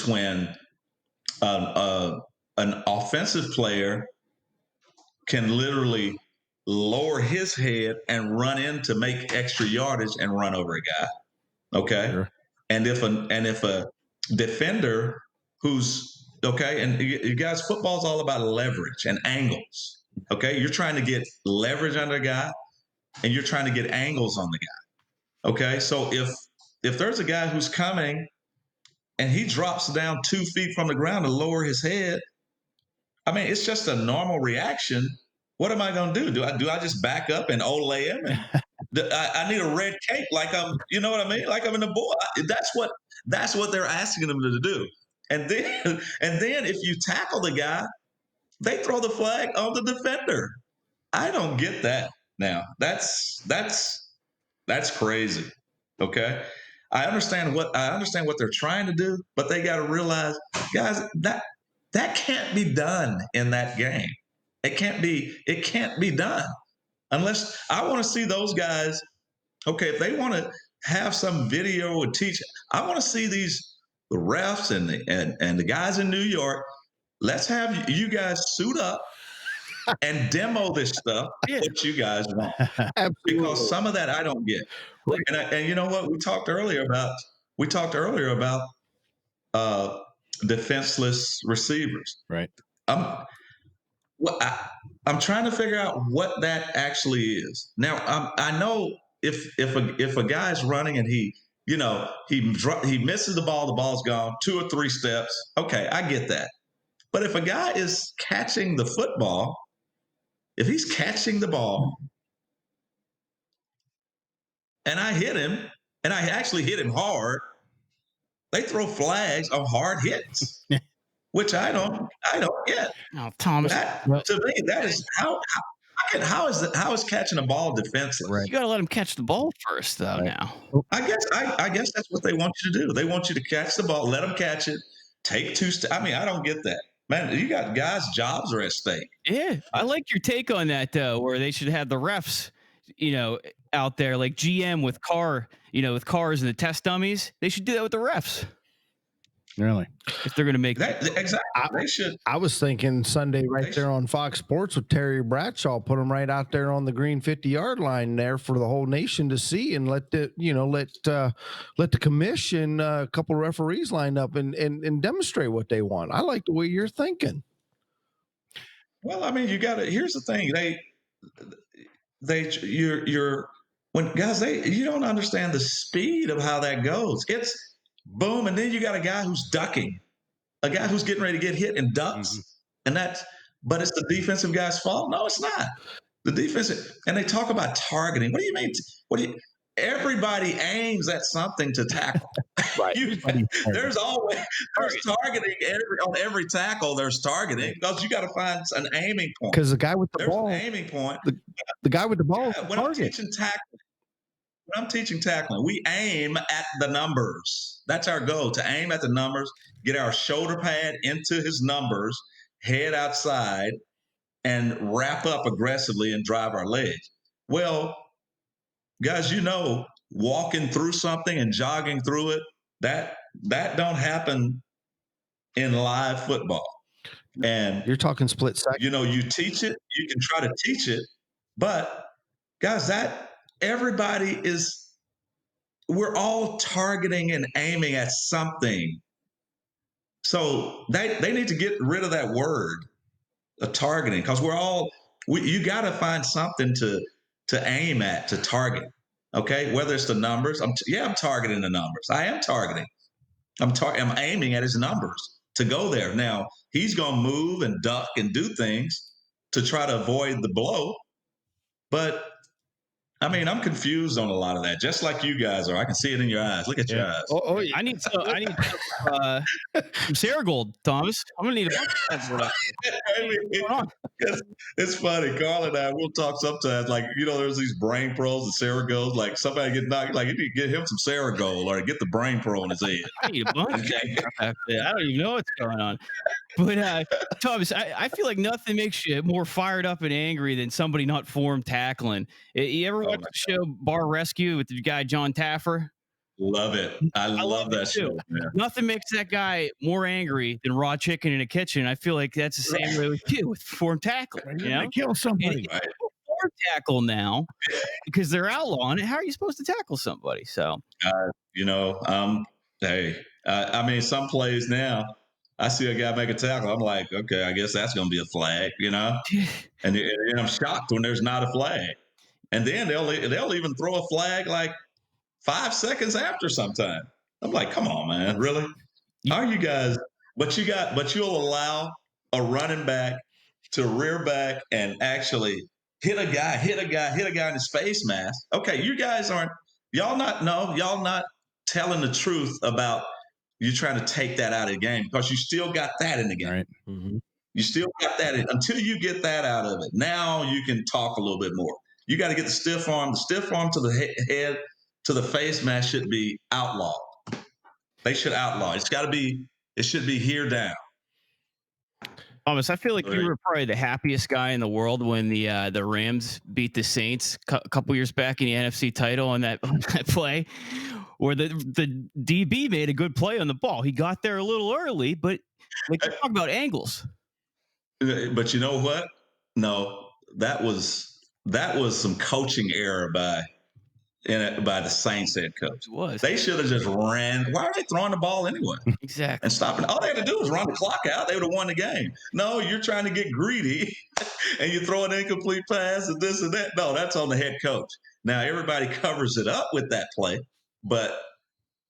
when an offensive player can literally lower his head and run in to make extra yardage and run over a guy. Okay. Sure. And if a defender who's okay, and you guys, football's all about leverage and angles. Okay. You're trying to get leverage on the guy and you're trying to get angles on the guy. Okay. So if there's a guy who's coming and he drops down 2 feet from the ground to lower his head, I mean, it's just a normal reaction. What am I going to do? Do I just back up and olay him? And I need a red cape, like I'm, you know what I mean? Like I'm in the bowl. That's what they're asking them to do. And then if you tackle the guy, they throw the flag on the defender. I don't get that. Now that's crazy. Okay. I understand what they're trying to do, but they got to realize, guys, that can't be done in that game. It can't be done unless I want to see those guys. Okay, if they want to have some video and teach, I want to see the refs and the guys in New York. Let's have you guys suit up and demo this stuff. What you guys want, because some of that I don't get. And you know what, we talked earlier about defenseless receivers. Right. I'm trying to figure out what that actually is. Now, I know if a guy's running and he misses the ball's gone 2 or 3 steps. Okay, I get that. But if a guy is catching the football, if he's catching the ball and I hit him, and I actually hit him hard, they throw flags on hard hits, which I don't get. Oh, Thomas, to me, that is how is catching a ball defenseless? Right. You got to let him catch the ball first, though. Right. Now, I guess that's what they want you to do. They want you to catch the ball, let them catch it, take 2 steps. I mean, I don't get that. Man, you got guys' jobs are at stake. Yeah, I like your take on that, though, where they should have the refs, out there like GM with cars and the test dummies. They should do that with the refs. Really? If they're going to make that, exactly. They should. I was thinking Sunday there on Fox Sports with Terry Bradshaw, put them right out there on the green 50-yard line there for the whole nation to see, and let the commission, a couple of referees line up and demonstrate what they want. I like the way you're thinking. Well, I mean, here's the thing. You don't understand the speed of how that goes. It's boom, and then you got a guy who's ducking, a guy who's getting ready to get hit and ducks, but it's the defensive guy's fault. No, it's not. The defense, and they talk about targeting. What do you mean? Everybody aims at something to tackle. Right. There's targeting on every tackle. There's targeting because you got to find an aiming point. Because the guy with the ball, an aiming point. The guy with the ball. Yeah, when I'm teaching tackling, we aim at the numbers. That's our goal, to aim at the numbers, get our shoulder pad into his numbers, head outside, and wrap up aggressively and drive our legs. Well, guys, walking through something and jogging through it, that don't happen in live football. And you're talking split second. You teach it, you can try to teach it, but guys, we're all targeting and aiming at something. So they need to get rid of that word, targeting, because you got to find something to aim at, to target. Okay, whether it's the numbers, I'm targeting the numbers. I am targeting. I'm aiming at his numbers to go there. Now he's gonna move and duck and do things to try to avoid the blow, but I mean, I'm confused on a lot of that, just like you guys are. I can see it in your eyes. Look at your eyes. Oh, yeah. I need some Saragold, Thomas. I'm gonna need a bunch of that. What's going on? It's funny. Carl and I, we'll talk sometimes. Like, there's these brain pros and Saragold. Like, somebody get knocked. Like, you need to get him some Saragold or get the brain pro in his head. I need a bunch of that. I don't even know what's going on. But Thomas, I feel like nothing makes you more fired up and angry than somebody not form tackling. You ever watch the show Bar Rescue with the guy John Taffer? Love it. I love that show. Man. Nothing makes that guy more angry than raw chicken in a kitchen. I feel like that's the same way with you with form tackling. Kill somebody. Right. Form tackle now because they're outlawing it. How are you supposed to tackle somebody? So, hey, I mean, some plays now. I see a guy make a tackle. I'm like, okay, I guess that's going to be a flag, and I'm shocked when there's not a flag. And then they'll even throw a flag like 5 seconds after sometime. I'm like, come on, man, really? How are you guys? But you'll allow a running back to rear back and actually hit a guy in his face mask. Okay, you guys y'all not telling the truth about you trying to take that out of the game, because you still got that in the game. Right. Mm-hmm. You still got that until you get that out of it. Now you can talk a little bit more. You got to get the stiff arm. The stiff arm to the head, to the face mask should be outlawed. They should outlaw. It should be here down. Thomas, I feel like you were probably the happiest guy in the world when the Rams beat the Saints a couple years back in the NFC title on that play, where the DB made a good play on the ball. He got there a little early, but like you talk about angles. But you know what? No, that was some coaching error by the Saints head coach. It was. They should have just ran. Why are they throwing the ball anyway? Exactly. And stopping. All they had to do was run the clock out. They would have won the game. No, you're trying to get greedy and you throw an incomplete pass and this and that. No, that's on the head coach. Now everybody covers it up with that play, but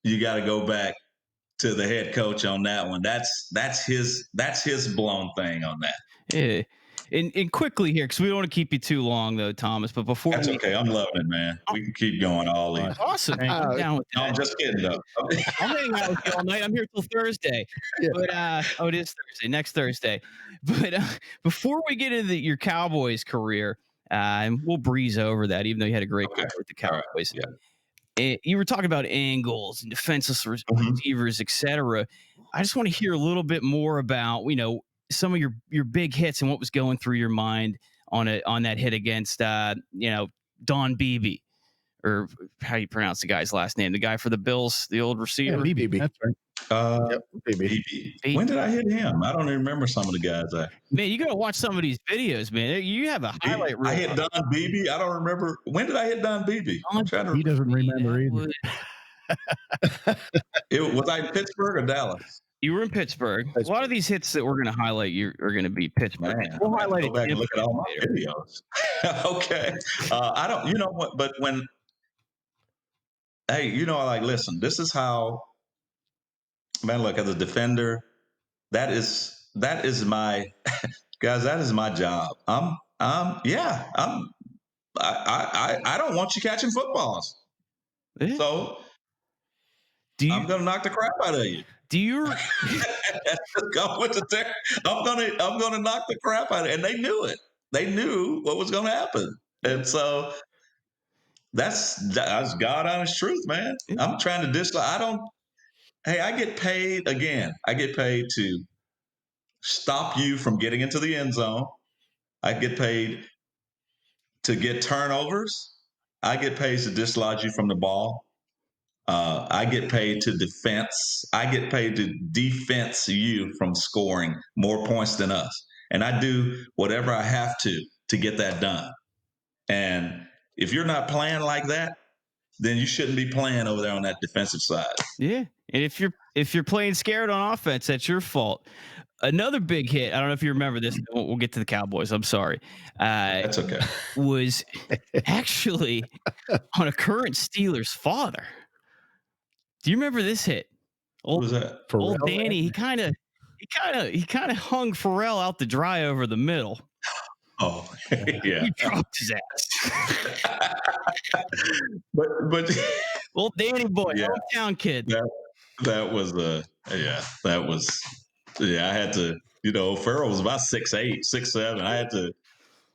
you got to go back to the head coach on that one. That's his blown thing on that. Yeah. And quickly here, because we don't want to keep you too long, though, Thomas. But before that's okay, I'm loving it, man. We can keep going all evening. Awesome. I'm down with that. No, I'm just kidding, though. I'll hang out with you all night. I'm here till Thursday. Yeah. But it is Thursday, next Thursday. But before we get into your Cowboys career, and we'll breeze over that, even though you had a great career with the Cowboys. Right. Yeah. You were talking about angles and defenseless receivers, etc. I just want to hear a little bit more about, some of your big hits and what was going through your mind on that hit against Don Beebe, or how you pronounce the guy's last name, the guy for the Bills, the old receiver. Yeah, Beebe. That's right. Yep, Beebe. When did I hit him? I don't even remember some of the guys. Man, you got to watch some of these videos, man. You have a highlight reel. I hit Don Beebe. I don't remember. When did I hit Don Beebe? He doesn't remember either. Was I in Pittsburgh or Dallas? You were in Pittsburgh. A lot of these hits that we're going to highlight are going to be Pittsburgh. Man, we'll highlight it. Go back and look at all my videos. Okay. I don't, you know what, but when, hey, listen, this is how, man, look, as a defender, that is my, guys, that is my job. Yeah, I don't want you catching footballs. Yeah. So I'm gonna knock the crap out of you. Do you? I'm gonna knock the crap out of it, and they knew it. They knew what was gonna happen, and so that's God honest truth, man. I'm trying to dislike. I don't. Hey, I get paid again. I get paid to stop you from getting into the end zone. I get paid to get turnovers. I get paid to dislodge you from the ball. I get paid to defense. I get paid to defense you from scoring more points than us. And I do whatever I have to get that done. And if you're not playing like that, then you shouldn't be playing over there on that defensive side. Yeah. And if you're playing scared on offense, that's your fault. Another big hit, I don't know if you remember this. We'll get to the Cowboys. I'm sorry. That's okay. Was actually on a current Steelers father. Do you remember this hit? What was that? Old Danny, he kind of hung Pharrell out to dry over the middle. Oh, yeah. He dropped his ass. but old Danny boy, hometown kid. That was I had to, Farrell was about 6'8", 6'7".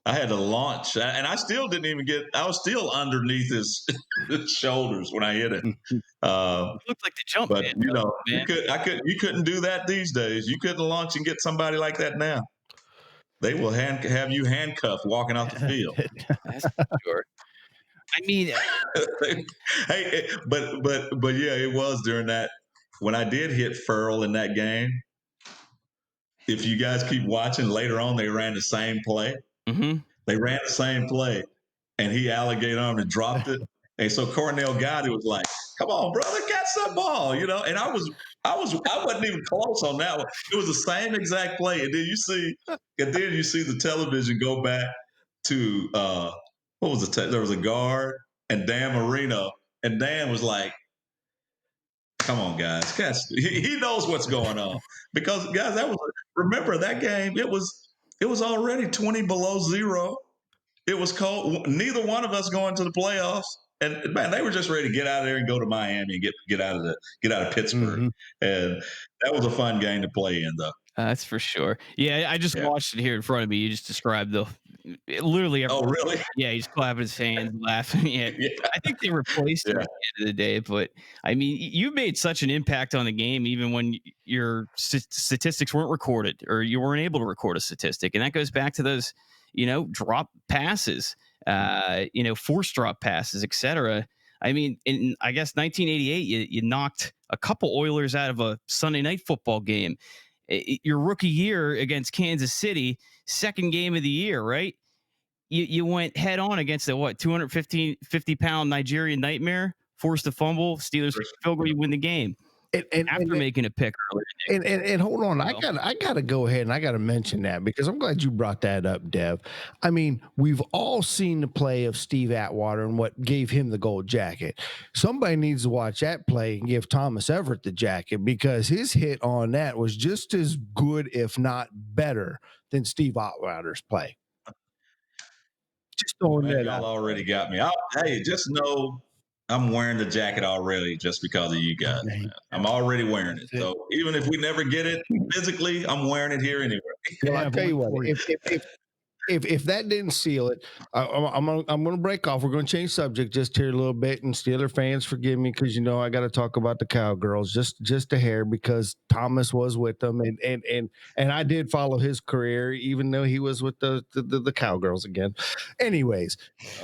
I had to launch, and I still didn't even I was still underneath his shoulders when I hit it. It looked like the jump, but man. You couldn't do that these days. You couldn't launch and get somebody like that now. They will have you handcuffed walking out the field. That's for sure. I mean, hey, but yeah, it was during that when I did hit Farrell in that game. If you guys keep watching, later on they ran the same play. Mm-hmm. They ran the same play, and he alligator armed and dropped it. And so Cornell Gotti was like, "Come on, brother, catch that ball," And I wasn't even close on that one. It was the same exact play. And then you see the television go back to what was there was a guard and Dan Marino, and Dan was like, "Come on, guys, catch." He knows what's going on because guys, remember that game? It was already 20 below zero. It was cold. Neither one of us going to the playoffs. And man, they were just ready to get out of there and go to Miami and get out of Pittsburgh. Mm-hmm. And that was a fun game to play in, though. That's for sure. Yeah, I just watched it here in front of me. You just described literally. Oh, really? Yeah, he's clapping his hands, laughing. Yeah. I think they replaced him at the end of the day. But I mean, you made such an impact on the game, even when your statistics weren't recorded or you weren't able to record a statistic. And that goes back to those, drop passes, forced drop passes, etc. I mean, in I guess 1988, you knocked a couple Oilers out of a Sunday night football game. Your rookie year against Kansas City, second game of the year, right? You went head on against the 250-pound Nigerian nightmare, forced a fumble, Steelers field goal, you win the game. After making a pick earlier. And hold on, I gotta go ahead and I gotta mention that because I'm glad you brought that up, Dev. I mean, we've all seen the play of Steve Atwater and what gave him the gold jacket. Somebody needs to watch that play and give Thomas Everett the jacket because his hit on that was just as good, if not better, than Steve Atwater's play. Just throwing that out. Y'all already got me. Hey, just know I'm wearing the jacket already just because of you guys. Man. I'm already wearing it. So even if we never get it physically, I'm wearing it here anyway. Well, I'll tell you what, if that didn't seal it, I'm going to break off. We're going to change subject just here a little bit. And Steeler fans, forgive me because I got to talk about the Cowgirls just a hair because Thomas was with them and I did follow his career even though he was with the Cowgirls again. Anyways,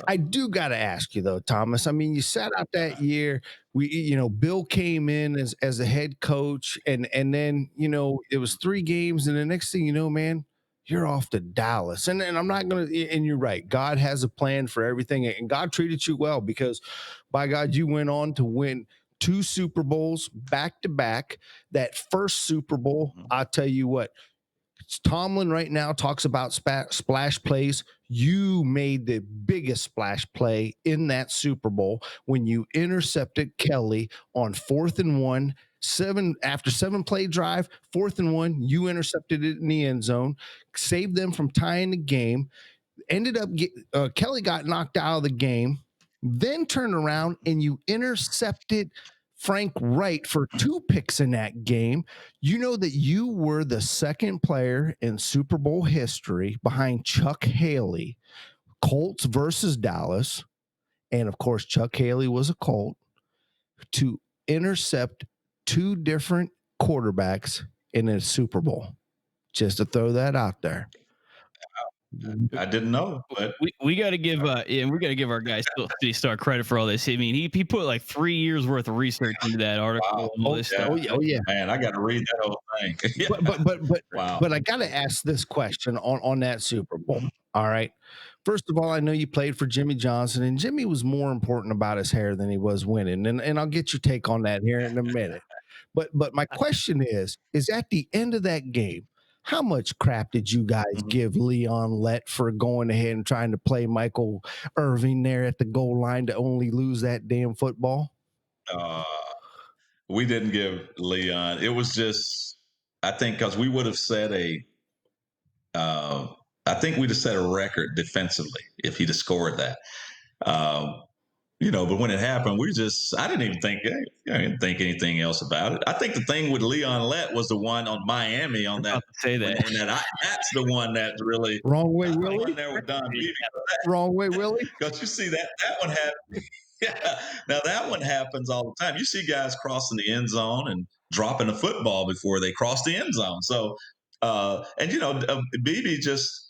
I do got to ask you though, Thomas. I mean, you sat out that year. Bill came in as a head coach, and then it was 3 games, and the next thing you know, man, you're off to Dallas. And I'm not going to, and you're right. God has a plan for everything. And God treated you well because by God, you went on to win 2 Super Bowls back to back. That first Super Bowl, I'll tell you what, Tomlin right now talks about splash plays. You made the biggest splash play in that Super Bowl when you intercepted Kelly on 4th and 1. 7-play drive, 4th and 1, you intercepted it in the end zone, saved them from tying the game. Kelly got knocked out of the game, then turned around and you intercepted Frank Wright for 2 picks in that game. You know that you were the second player in Super Bowl history behind Chuck Haley, Colts versus Dallas. And of course, Chuck Haley was a Colt, to intercept 2 different quarterbacks in a Super Bowl. Just to throw that out there. I didn't know, but we got to give our guy City Star credit for all this. I mean, he put like 3 years worth of research into that article. Wow. Oh yeah, man, I got to read that whole thing. Yeah. But I got to ask this question on that Super Bowl. All right. First of all, I know you played for Jimmy Johnson, and Jimmy was more important about his hair than he was winning. And I'll get your take on that here in a minute. But my question is at the end of that game, how much crap did you guys give Leon Lett for going ahead and trying to play Michael Irving there at the goal line to only lose that damn football? We didn't give Leon. It was just, I think, because we would have set I think we'd have set a record defensively if he'd have scored that. But when it happened, I didn't even think, I didn't think anything else about it. I think the thing with Leon Lett was the one on Miami on that. That's the one that's really wrong way, Willie. The one there with Don Beebe. Wrong way, Willie. Because you see that one happened. Yeah. Now that one happens all the time. You see guys crossing the end zone and dropping a football before they cross the end zone. So, Beebe just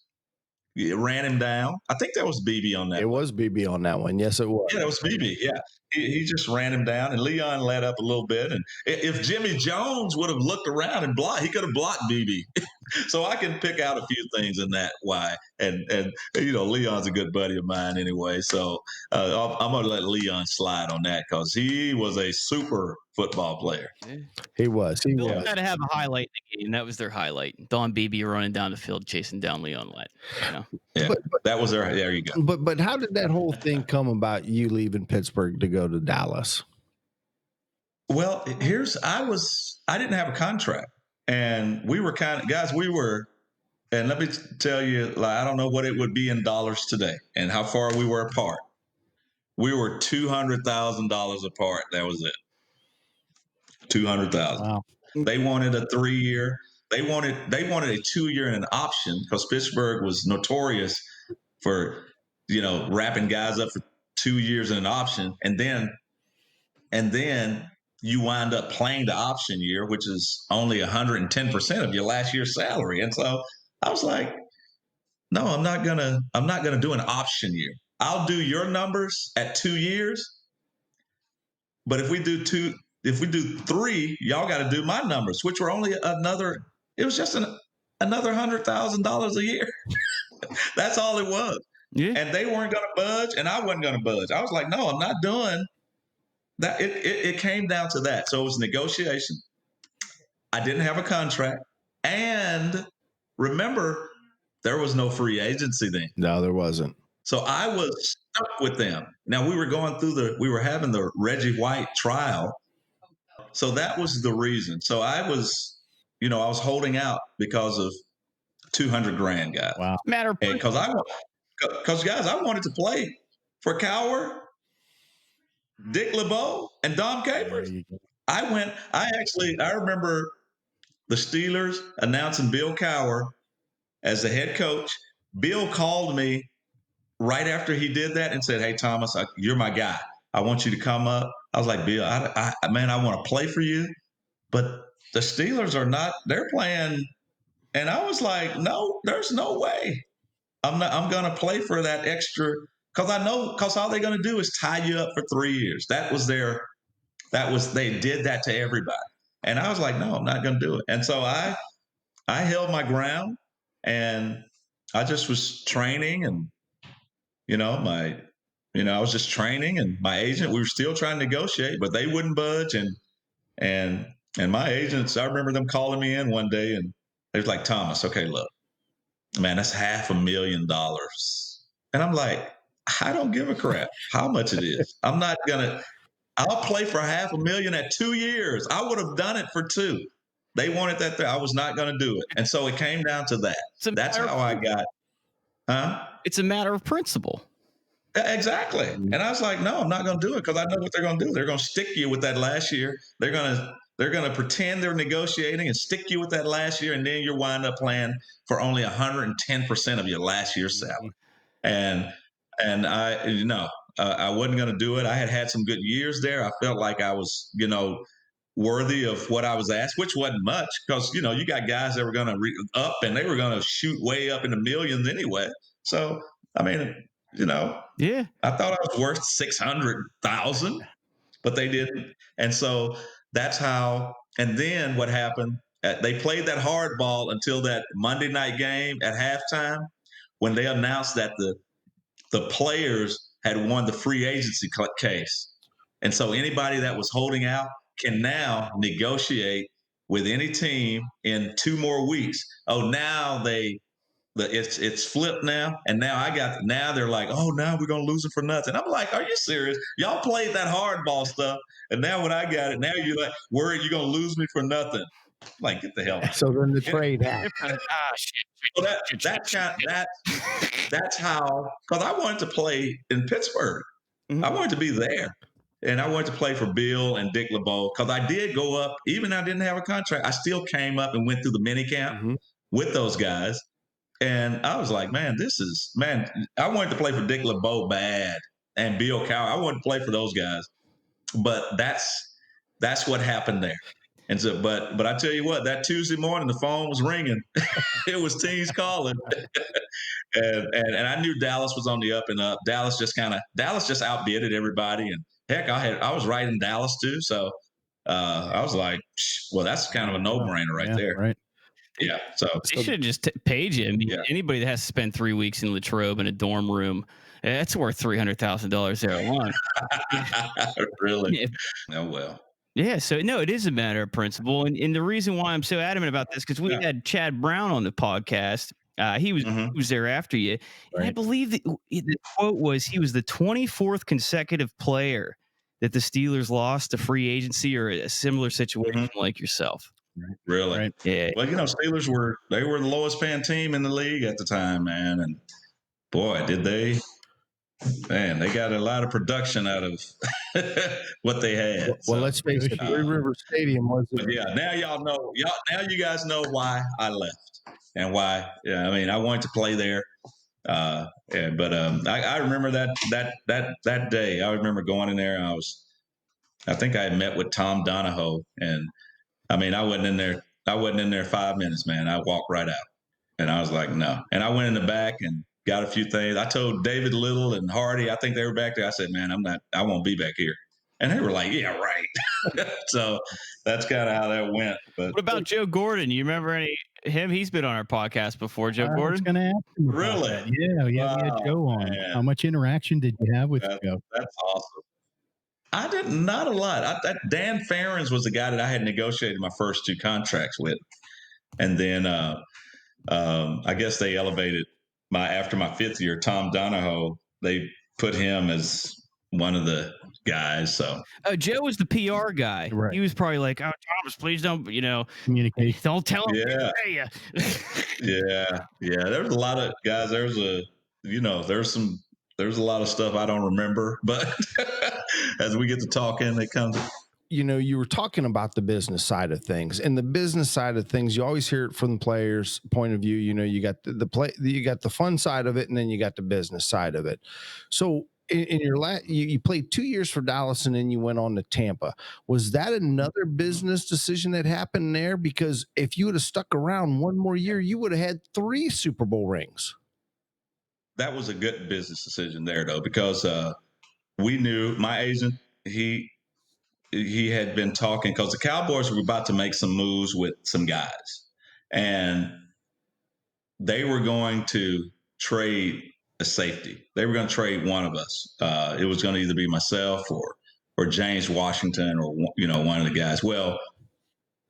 ran him down. I think that was Beebe on that. It was Beebe on that one. Yes, it was. Yeah, it was Beebe. Yeah. He just ran him down, and Leon let up a little bit. And if Jimmy Jones would have looked around and blocked, he could have blocked Beebe. So I can pick out a few things in that why. And Leon's a good buddy of mine anyway. So I'm going to let Leon slide on that because he was a super football player. He was. He was. Had to have a highlight in the game. That was their highlight. Don Beebe running down the field, chasing down Leon Lett. Yeah, but that was there. There you go. But how did that whole thing come about? You leaving Pittsburgh to go to Dallas? Well, I didn't have a contract, and we were and let me tell you, I don't know what it would be in dollars today and how far we were apart. We were $200,000 apart. That was it. 200,000. Wow. They wanted a 3-year. They wanted a 2-year and an option because Pittsburgh was notorious for, wrapping guys up for 2 years and an option. And then you wind up playing the option year, which is only 110% of your last year's salary. And so I was like, no, I'm not gonna do an option year. I'll do your numbers at 2 years. But if we do 3, y'all got to do my numbers, which were only another $100,000 a year. That's all it was. Yeah. And they weren't going to budge, and I wasn't going to budge. I was like, no, I'm not doing that. It came down to that. So it was negotiation. I didn't have a contract. And remember, there was no free agency then. No, there wasn't. So I was stuck with them. Now we were having the Reggie White trial. So that was the reason. So I was holding out because of $200,000, guys. Wow. Because guys, I wanted to play for Cowher, Dick LeBeau, and Dom Capers. I remember the Steelers announcing Bill Cowher as the head coach. Bill called me right after he did that and said, "Hey, Thomas, you're my guy. I want you to come up." I was like, "Bill, I want to play for you, but the Steelers are not. They're playing." And I was like, "No, there's no way. I'm going to play for that extra because all they're going to do is tie you up for 3 years." They did that to everybody. And I was like, "No, I'm not going to do it." And so I held my ground, and I just was training, and I was just training, and my agent, we were still trying to negotiate, but they wouldn't budge. And my agents, I remember them calling me in one day, and they was like, "Thomas, okay, look, man, that's $500,000. And I'm like, I don't give a crap how much it is. I'll play for $500,000 at 2 years. I would have done it for 2. They wanted that. I was not going to do it. And so it came down to that. That's how I got. Huh? It's a matter of principle. Exactly. And I was like, no, I'm not going to do it because I know what they're going to do. They're going to stick you with that last year. They're going to pretend they're negotiating and stick you with that last year, and then you're wind up playing for only 110% of your last year's salary. And I wasn't going to do it. I had some good years there. I felt like I was, worthy of what I was asked, which wasn't much because, you got guys that were going to up and they were going to shoot way up in the millions anyway. So, I mean, yeah, I thought I was worth 600,000, but they didn't. And so that's how, and then what happened, they played that hardball until that Monday night game at halftime when they announced that the players had won the free agency case. And so anybody that was holding out can now negotiate with any team in 2 more weeks. Oh, now it's flipped now. And now they're like, oh, now we're going to lose it for nothing. I'm like, are you serious? Y'all played that hardball stuff. And now when I got it, now you're like, worried you're going to lose me for nothing. I'm like, get the hell out. So then the trade happened. That's how, because I wanted to play in Pittsburgh. Mm-hmm. I wanted to be there. And I wanted to play for Bill and Dick LeBeau because I did go up, even though I didn't have a contract. I still came up and went through the mini camp with those guys. And I was like, man, I wanted to play for Dick LeBeau bad and Bill Cowher. I wanted to play for those guys. But that's what happened there. And so, but I tell you what, that Tuesday morning, the phone was ringing. It was teams calling. and I knew Dallas was on the up and up. Dallas just outbidded everybody. And heck, I was right in Dallas too. So I was like, well, that's kind of a no-brainer right there. Right. Yeah. So they should have just paid you. I mean, anybody that has to spend 3 weeks in Latrobe in a dorm room, that's worth $300,000 there alone. Really? Yeah. Oh, well. Yeah. So, no, it is a matter of principle. And the reason why I'm so adamant about this, because we had Chad Brown on the podcast. He was there after you. And I believe that the quote was he was the 24th consecutive player that the Steelers lost to free agency or a similar situation like yourself. Right. Really? Right. Yeah. Well, Steelers were the lowest paying team in the league at the time, man. And boy, did they. Man, they got a lot of production out of what they had. Well, let's face it, Three River Stadium was. Now y'all know. Now you guys know why I left and why. Yeah, I mean, I wanted to play there. I remember that day. I remember going in there. I think I had met with Tom Donahoe, and I mean, I wasn't in there 5 minutes, man. I walked right out, and I was like, no. And I went in the back and got a few things. I told David Little and Hardy, I think they were back there. I said, man, I won't be back here. And they were like, yeah, right. So that's kind of how that went. But what about Joe Gordon? You remember him? He's been on our podcast before, Joe Gordon. I was going to ask him. Really? That. Yeah. We had Joe on. Man. How much interaction did you have with Joe? That's awesome. I did not a lot. Dan Ferens was the guy that I had negotiated my first 2 contracts with. And then I guess they elevated after my 5th year, Tom Donahoe, they put him as one of the guys. So Joe was the PR guy. Right. He was probably like, "Oh, Thomas, please don't, communicate. Don't tell him." Yeah. Yeah. There was a lot of guys. There's a lot of stuff I don't remember, but as we get to talking, it comes. You were talking about the business side of things, and the business side of things, you always hear it from the players' point of view. You got you got the fun side of it, and then you got the business side of it. So in your you played 2 years for Dallas, and then you went on to Tampa. Was that another business decision that happened there? Because if you would have stuck around one more year, you would have had 3 Super Bowl rings. That was a good business decision there, though, because we knew my agent, he had been talking because the Cowboys were about to make some moves with some guys, and they were going to trade a safety. They were going to trade one of us. It was going to either be myself or James Washington or one of the guys. Well,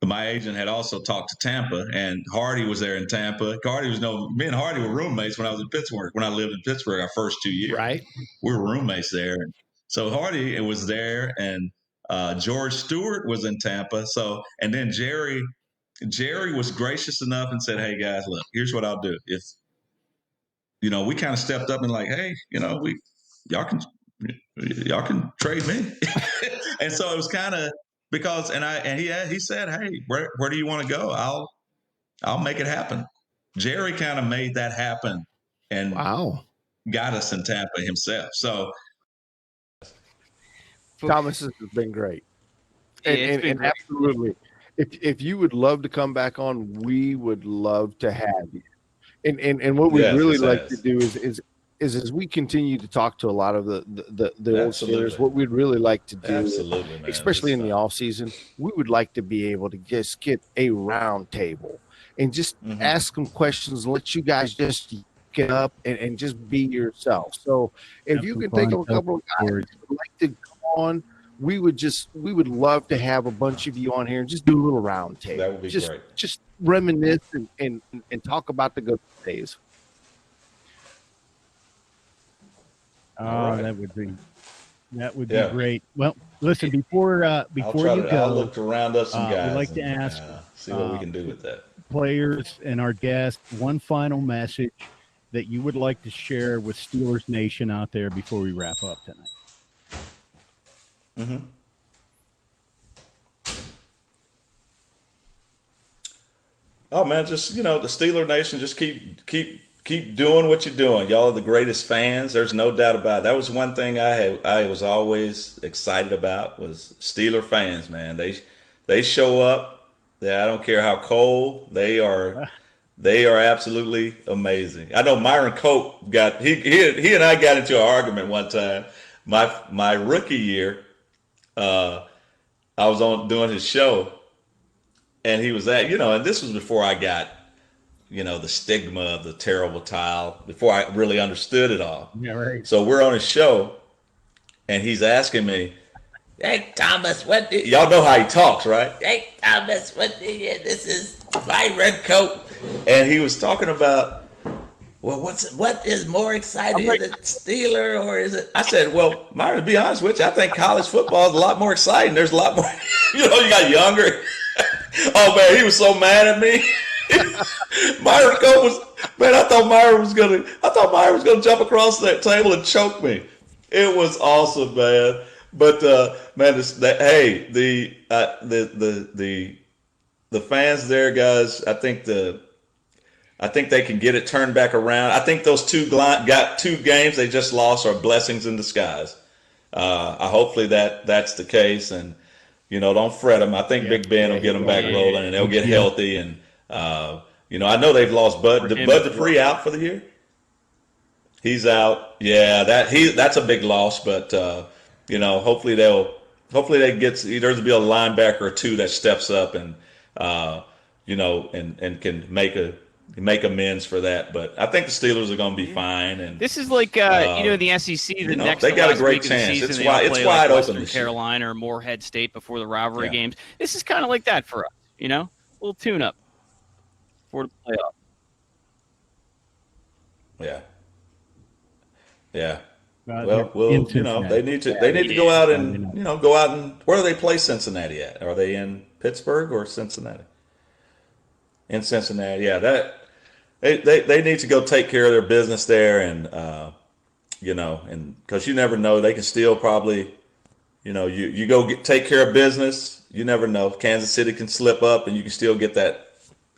my agent had also talked to Tampa, and Hardy was there in Tampa. Me and Hardy were roommates when I was in Pittsburgh. When I lived in Pittsburgh, our first 2 years, right? We were roommates there. And so Hardy was there, and George Stewart was in Tampa. So, and then Jerry was gracious enough and said, "Hey guys, look, here's what I'll do. we kind of stepped up and like, hey, y'all can trade me. And so it was kind of because, and he said, hey, where do you want to go? I'll make it happen. Jerry kind of made that happen and got us in Tampa himself. So Thomas has been great. And absolutely. If you would love to come back on, we would love to have you. And what we'd really like to do is as we continue to talk to a lot of the old Steelers, what we'd really like to do, especially in the off season, we would like to be able to just get a round table and just ask them questions and let you guys just get up and just be yourself. So if you can think of a couple of guys who would like to come on, we would love to have a bunch of you on here and just do a little round table. That would be great. Just reminisce and talk about the good days. Oh, that would be great. Well, listen, before you go, I'll look to round up some guys. We'd like to ask, see what we can do with that. Players and our guests, one final message that you would like to share with Steelers Nation out there before we wrap up tonight. Oh man, just the Steeler Nation, just keep doing what you're doing. Y'all are the greatest fans. There's no doubt about it. That was one thing I was always excited about was Steeler fans, man. They show up. I don't care how cold they are. They are absolutely amazing. I know Myron Cope he and I got into an argument one time. My rookie year, I was doing his show, and he was and this was before I got, the stigma of the terrible tile, before I really understood it all. Yeah, right. So we're on his show, and he's asking me, "Hey Thomas, y'all know how he talks, right? Hey Thomas, this is my red coat," and he was talking about, well, what is more exciting, is it Steeler or is it? I said, well, Myron, to be honest with you, I think college football is a lot more exciting. There's a lot more, you got younger. Oh man, he was so mad at me. Myron I thought Myron was gonna jump across that table and choke me. It was awesome, man. But man, the fans there, guys, I think they can get it turned back around. I think those two games they just lost are blessings in disguise. Hopefully that's the case, and don't fret them. I think Big Ben will get them back rolling, and they'll get healthy. And I know they've lost Bud Dupree out for the year. He's out. Yeah, that's a big loss. But hopefully they get there's be a linebacker or two that steps up and and can make amends for that. But I think the Steelers are going to be fine. And this is like the SEC. The next they got a great chance. It's wide open. Western Carolina or Morehead State before the rivalry games. This is kind of like that for us. A little tune-up for the playoff. Yeah. They need to go out and where do they play Cincinnati at? Are they in Pittsburgh or Cincinnati? In Cincinnati, yeah. They need to go take care of their business there, and and because you never know, they can still probably, you go take care of business. You never know. Kansas City can slip up, and you can still get that.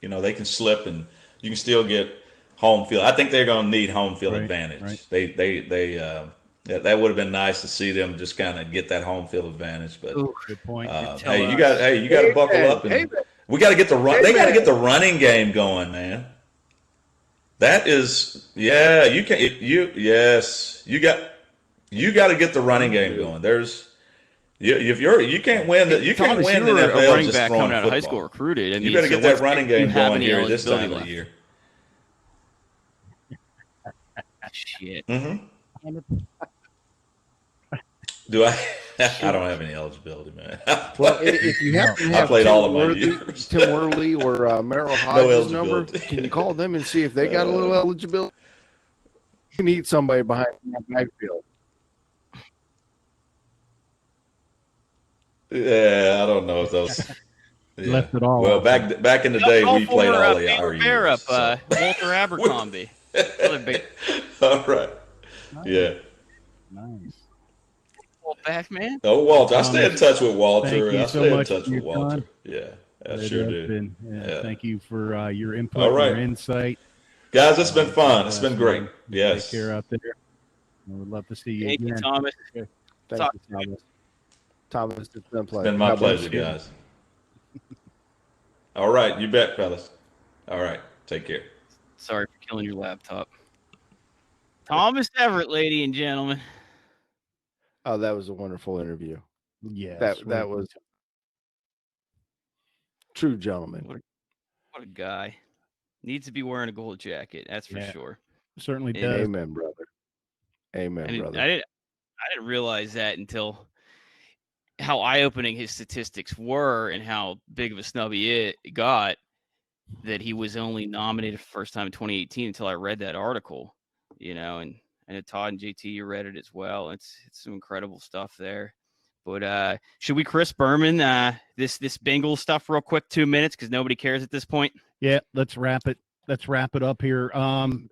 They can slip, and you can still get home field. I think they're going to need home field advantage. Right. That would have been nice to see them just kind of get that home field advantage. But good point. You got to buckle up, and we got to get the run. They got to get the running game going, man. That is, you got to get the running game going. You can't win the NFL running just back throwing coming out of high football. school recruited. You better get that running game going here this time of the year. Shit. Mm-hmm. Do I? I don't have any eligibility, man. Well, if you happen to have I played all of my years. Tim Worley or Merrill Hodges' number, can you call them and see if they got a little eligibility? You need somebody behind that backfield. Yeah, I don't know if those. Left it all. Well, back in the day, we played all the our years. So. Walter Abercrombie. Another big. All right. Nice. Yeah. Nice. Well, back, man. Oh, Walter. I Thomas, stay in touch with Walter. thank you I so stay in much touch for with your Walter. time. Yeah, I It sure has do. been. Yeah. Thank you for your input All and your right. insight. Guys, it's been fun. God It's bless, been great. man. Yes. Take care out there. I would love to see you Thank again. you, Thomas. Thank Talk- you, Thomas. Thomas, it's been a pleasure. It's been my God bless pleasure, you. guys. All right. You bet, fellas. All right. Take care. Sorry for killing your laptop. Thomas Everett, ladies and gentlemen. Oh, that was a wonderful interview. Yes, That was true gentleman. What a guy. Needs to be wearing a gold jacket. That's for sure. Certainly does. Amen, brother. Amen, brother. I didn't realize that until how eye-opening his statistics were and how big of a snub he got, that he was only nominated for first time in 2018 until I read that article, and Todd and JT, you read it as well. It's some incredible stuff there. But should we Chris Berman this Bengals stuff real quick, 2 minutes, because nobody cares at this point? Yeah, let's wrap it. Let's wrap it up here.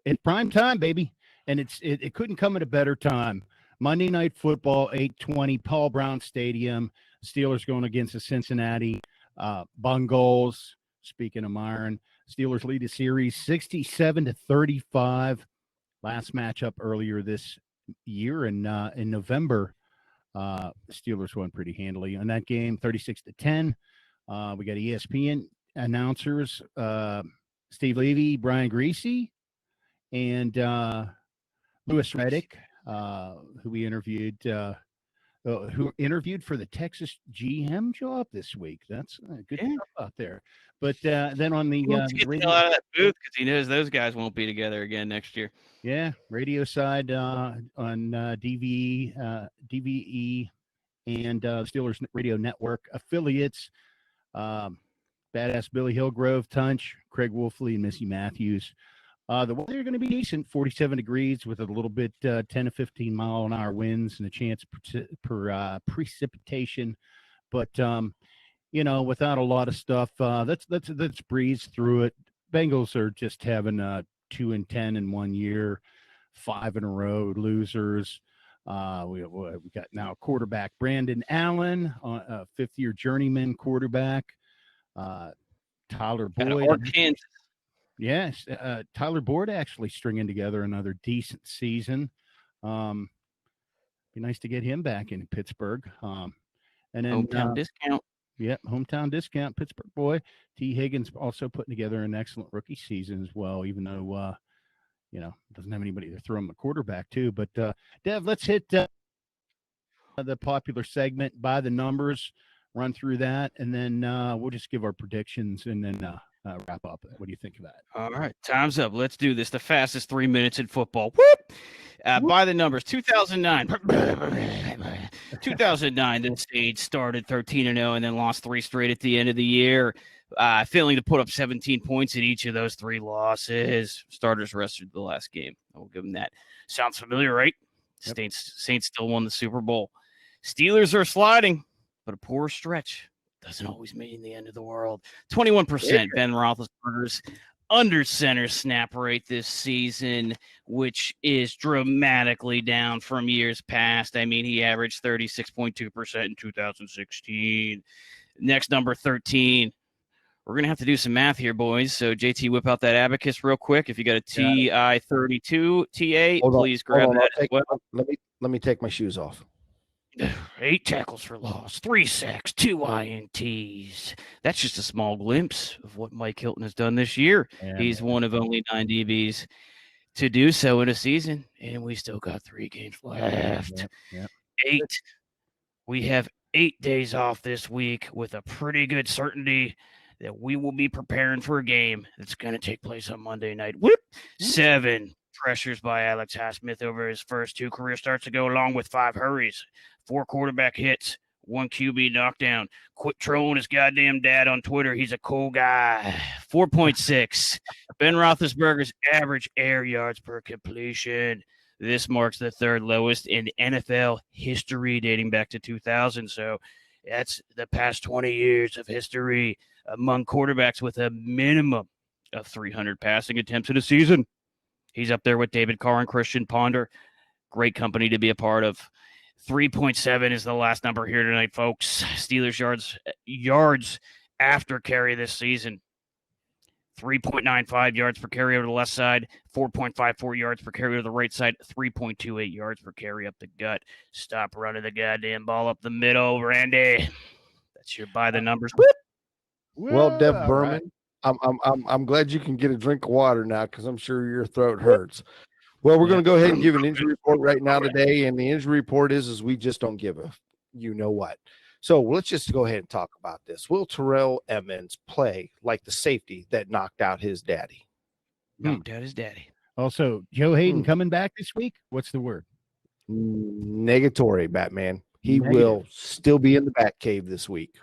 It's prime time, baby, and it couldn't come at a better time. Monday Night Football, 8:20, Paul Brown Stadium. Steelers going against the Cincinnati Bengals. Speaking of Myron, Steelers lead the series 67-35. Last matchup earlier this year in November, Steelers won pretty handily on that game, 36-10. We got ESPN announcers, Steve Levy, Brian Greasy, and Louis Reddick, who we interviewed, who interviewed for the Texas GM job this week. That's good stuff out there. But then on the radio, out of that booth because he knows those guys won't be together again next year. Yeah, radio side on DVE and Steelers Radio Network affiliates. Badass Billy Hillgrove, Tunch, Craig Wolfley, and Missy Matthews. The weather is going to be decent, 47 degrees with a little bit 10 to 15 mile an hour winds and a chance for precipitation. But, without a lot of stuff, let's breeze through it. Bengals are just having 2-10 in 1 year, 5 in a row, losers. We got now quarterback Brandon Allen, a fifth-year journeyman quarterback. Tyler Boyd. Yes, Tyler Boyd actually stringing together another decent season. Be nice to get him back in Pittsburgh. And then hometown discount. Yep, hometown discount, Pittsburgh boy. T. Higgins also putting together an excellent rookie season as well, even though doesn't have anybody to throw him a quarterback to. But Dev, let's hit the popular segment by the numbers, run through that, and then we'll just give our predictions and then wrap up. What do you think of that? All right, time's up. Let's do this. The fastest 3 minutes in football. Whoop! By the numbers, 2009. 2009, the Saints started 13-0 and then lost 3 straight at the end of the year, failing to put up 17 points in each of those 3 losses. Starters rested the last game. I will give them that. Sounds familiar, right? Yep. Saints still won the Super Bowl. Steelers are sliding, but a poor stretch doesn't always mean the end of the world. 21% Ben Roethlisberger's under center snap rate this season, which is dramatically down from years past. I mean, he averaged 36.2% in 2016. Next, number 13. We're going to have to do some math here, boys. So, JT, whip out that abacus real quick. If you got a TI-32 TA, please grab that as well. Let me take my shoes off. 8 tackles for loss, 3 sacks, 2 INTs. That's just a small glimpse of what Mike Hilton has done this year. Yeah, he's one of only 9 DBs to do so in a season, and we still got 3 games left. Yep. 8. We have 8 days off this week with a pretty good certainty that we will be preparing for a game that's going to take place on Monday night. 7 pressures by Alex Highsmith over his first 2 career starts to go along with 5 hurries, 4 quarterback hits, 1 QB knockdown. Quit trolling his goddamn dad on Twitter. He's a cool guy. 4.6. Ben Roethlisberger's average air yards per completion. This marks the 3rd lowest in NFL history dating back to 2000. So that's the past 20 years of history among quarterbacks with a minimum of 300 passing attempts in a season. He's up there with David Carr and Christian Ponder. Great company to be a part of. 3.7 is the last number here tonight, folks. Steelers yards after carry this season. 3.95 yards per carry over the left side, 4.54 yards per carry over the right side, 3.28 yards per carry up the gut. Stop running the goddamn ball up the middle, Randy. That's your by the numbers. Well, Dev Berman, right. I'm glad you can get a drink of water now because I'm sure your throat hurts. Well, we're going to go ahead and give an injury report right now today, and the injury report is we just don't give a you know what. So let's just go ahead and talk about this. Will Terrell Edmunds play like the safety that knocked out his daddy? Knocked out his daddy. Also, Joe Hayden coming back this week? What's the word? Negatory, Batman. He will still be in the bat cave this week.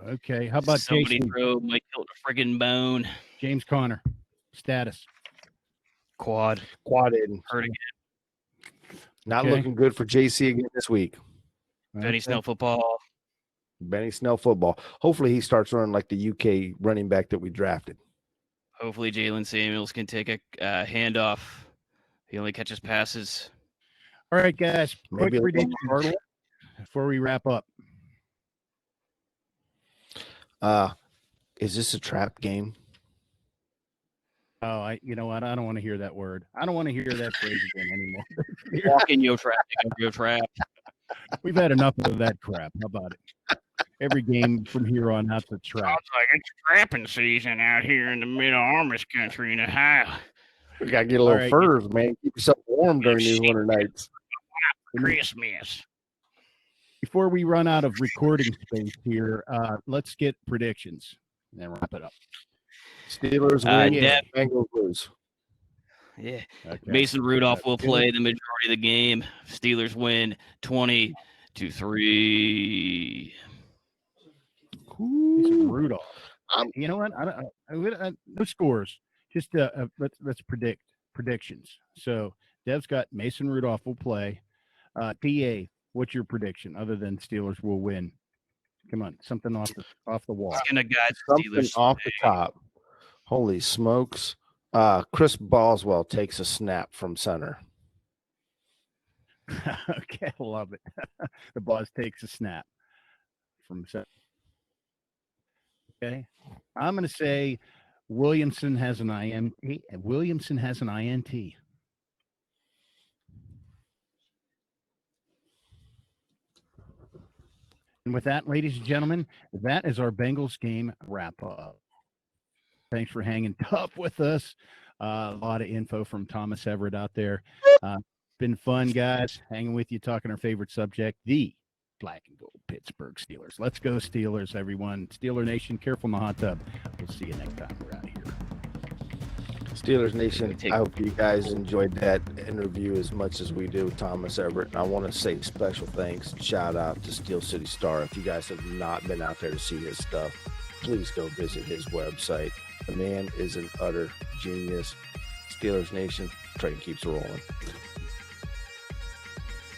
Okay. How about somebody throw Mike Hilton a friggin' bone? James Conner, status. Quad in. Hurt again. Not looking good for JC again this week. Benny Snell football. Benny Snell football. Hopefully he starts running like the UK running back that we drafted. Hopefully Jalen Samuels can take a handoff. He only catches passes. All right, guys. Quick prediction before we wrap up. Is this a trap game? Oh, you know what? I don't want to hear that word. I don't want to hear that phrase again anymore. Walk in your trap. Your trap. We've had enough of that crap. How about it? Every game from here on out's a trap. Sounds like it's trapping season out here in the middle Amish country in Ohio. We got to get a little furs, man. Keep yourself warm during these winter nights. Christmas. Before we run out of recording space here, let's get predictions and then wrap it up. Steelers win, Bengals lose. Yeah. Okay. Mason Rudolph will play the majority of the game. Steelers win 20-3. Mason Rudolph. You know what? No scores. Just let's predict predictions. So Dev's got Mason Rudolph will play. PA, what's your prediction other than Steelers will win? Come on, something off the wall. Something off the top. Holy smokes. Chris Boswell takes a snap from center. Okay, I love it. The boss takes a snap from center. Okay. I'm going to say Williamson has an INT. Williamson has an INT. And with that, ladies and gentlemen, that is our Bengals game wrap up. Thanks for hanging tough with us. A lot of info from Thomas Everett out there. Been fun, guys, hanging with you, talking our favorite subject, the black and gold Pittsburgh Steelers. Let's go Steelers, everyone. Steeler Nation, careful in the hot tub. We'll see you next time we're out of here. Steelers Nation, I hope you guys enjoyed that interview as much as we do with Thomas Everett. And I want to say special thanks and shout out to Steel City Star. If you guys have not been out there to see his stuff, please go visit his website. The man is an utter genius. Steelers Nation, train keeps rolling.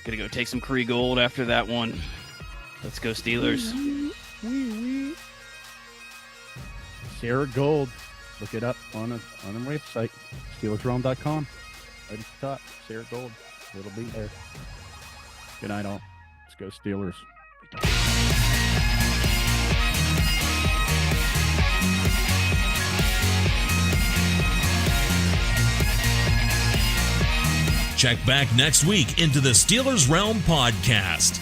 Gonna go take some Cree Gold after that one. Let's go Steelers. Sarah Gold. Look it up on the website, SteelersRealm.com. Right at the top, Sarah Gold. It'll be there. Good night, all. Let's go Steelers. Check back next week into the Steelers Realm podcast.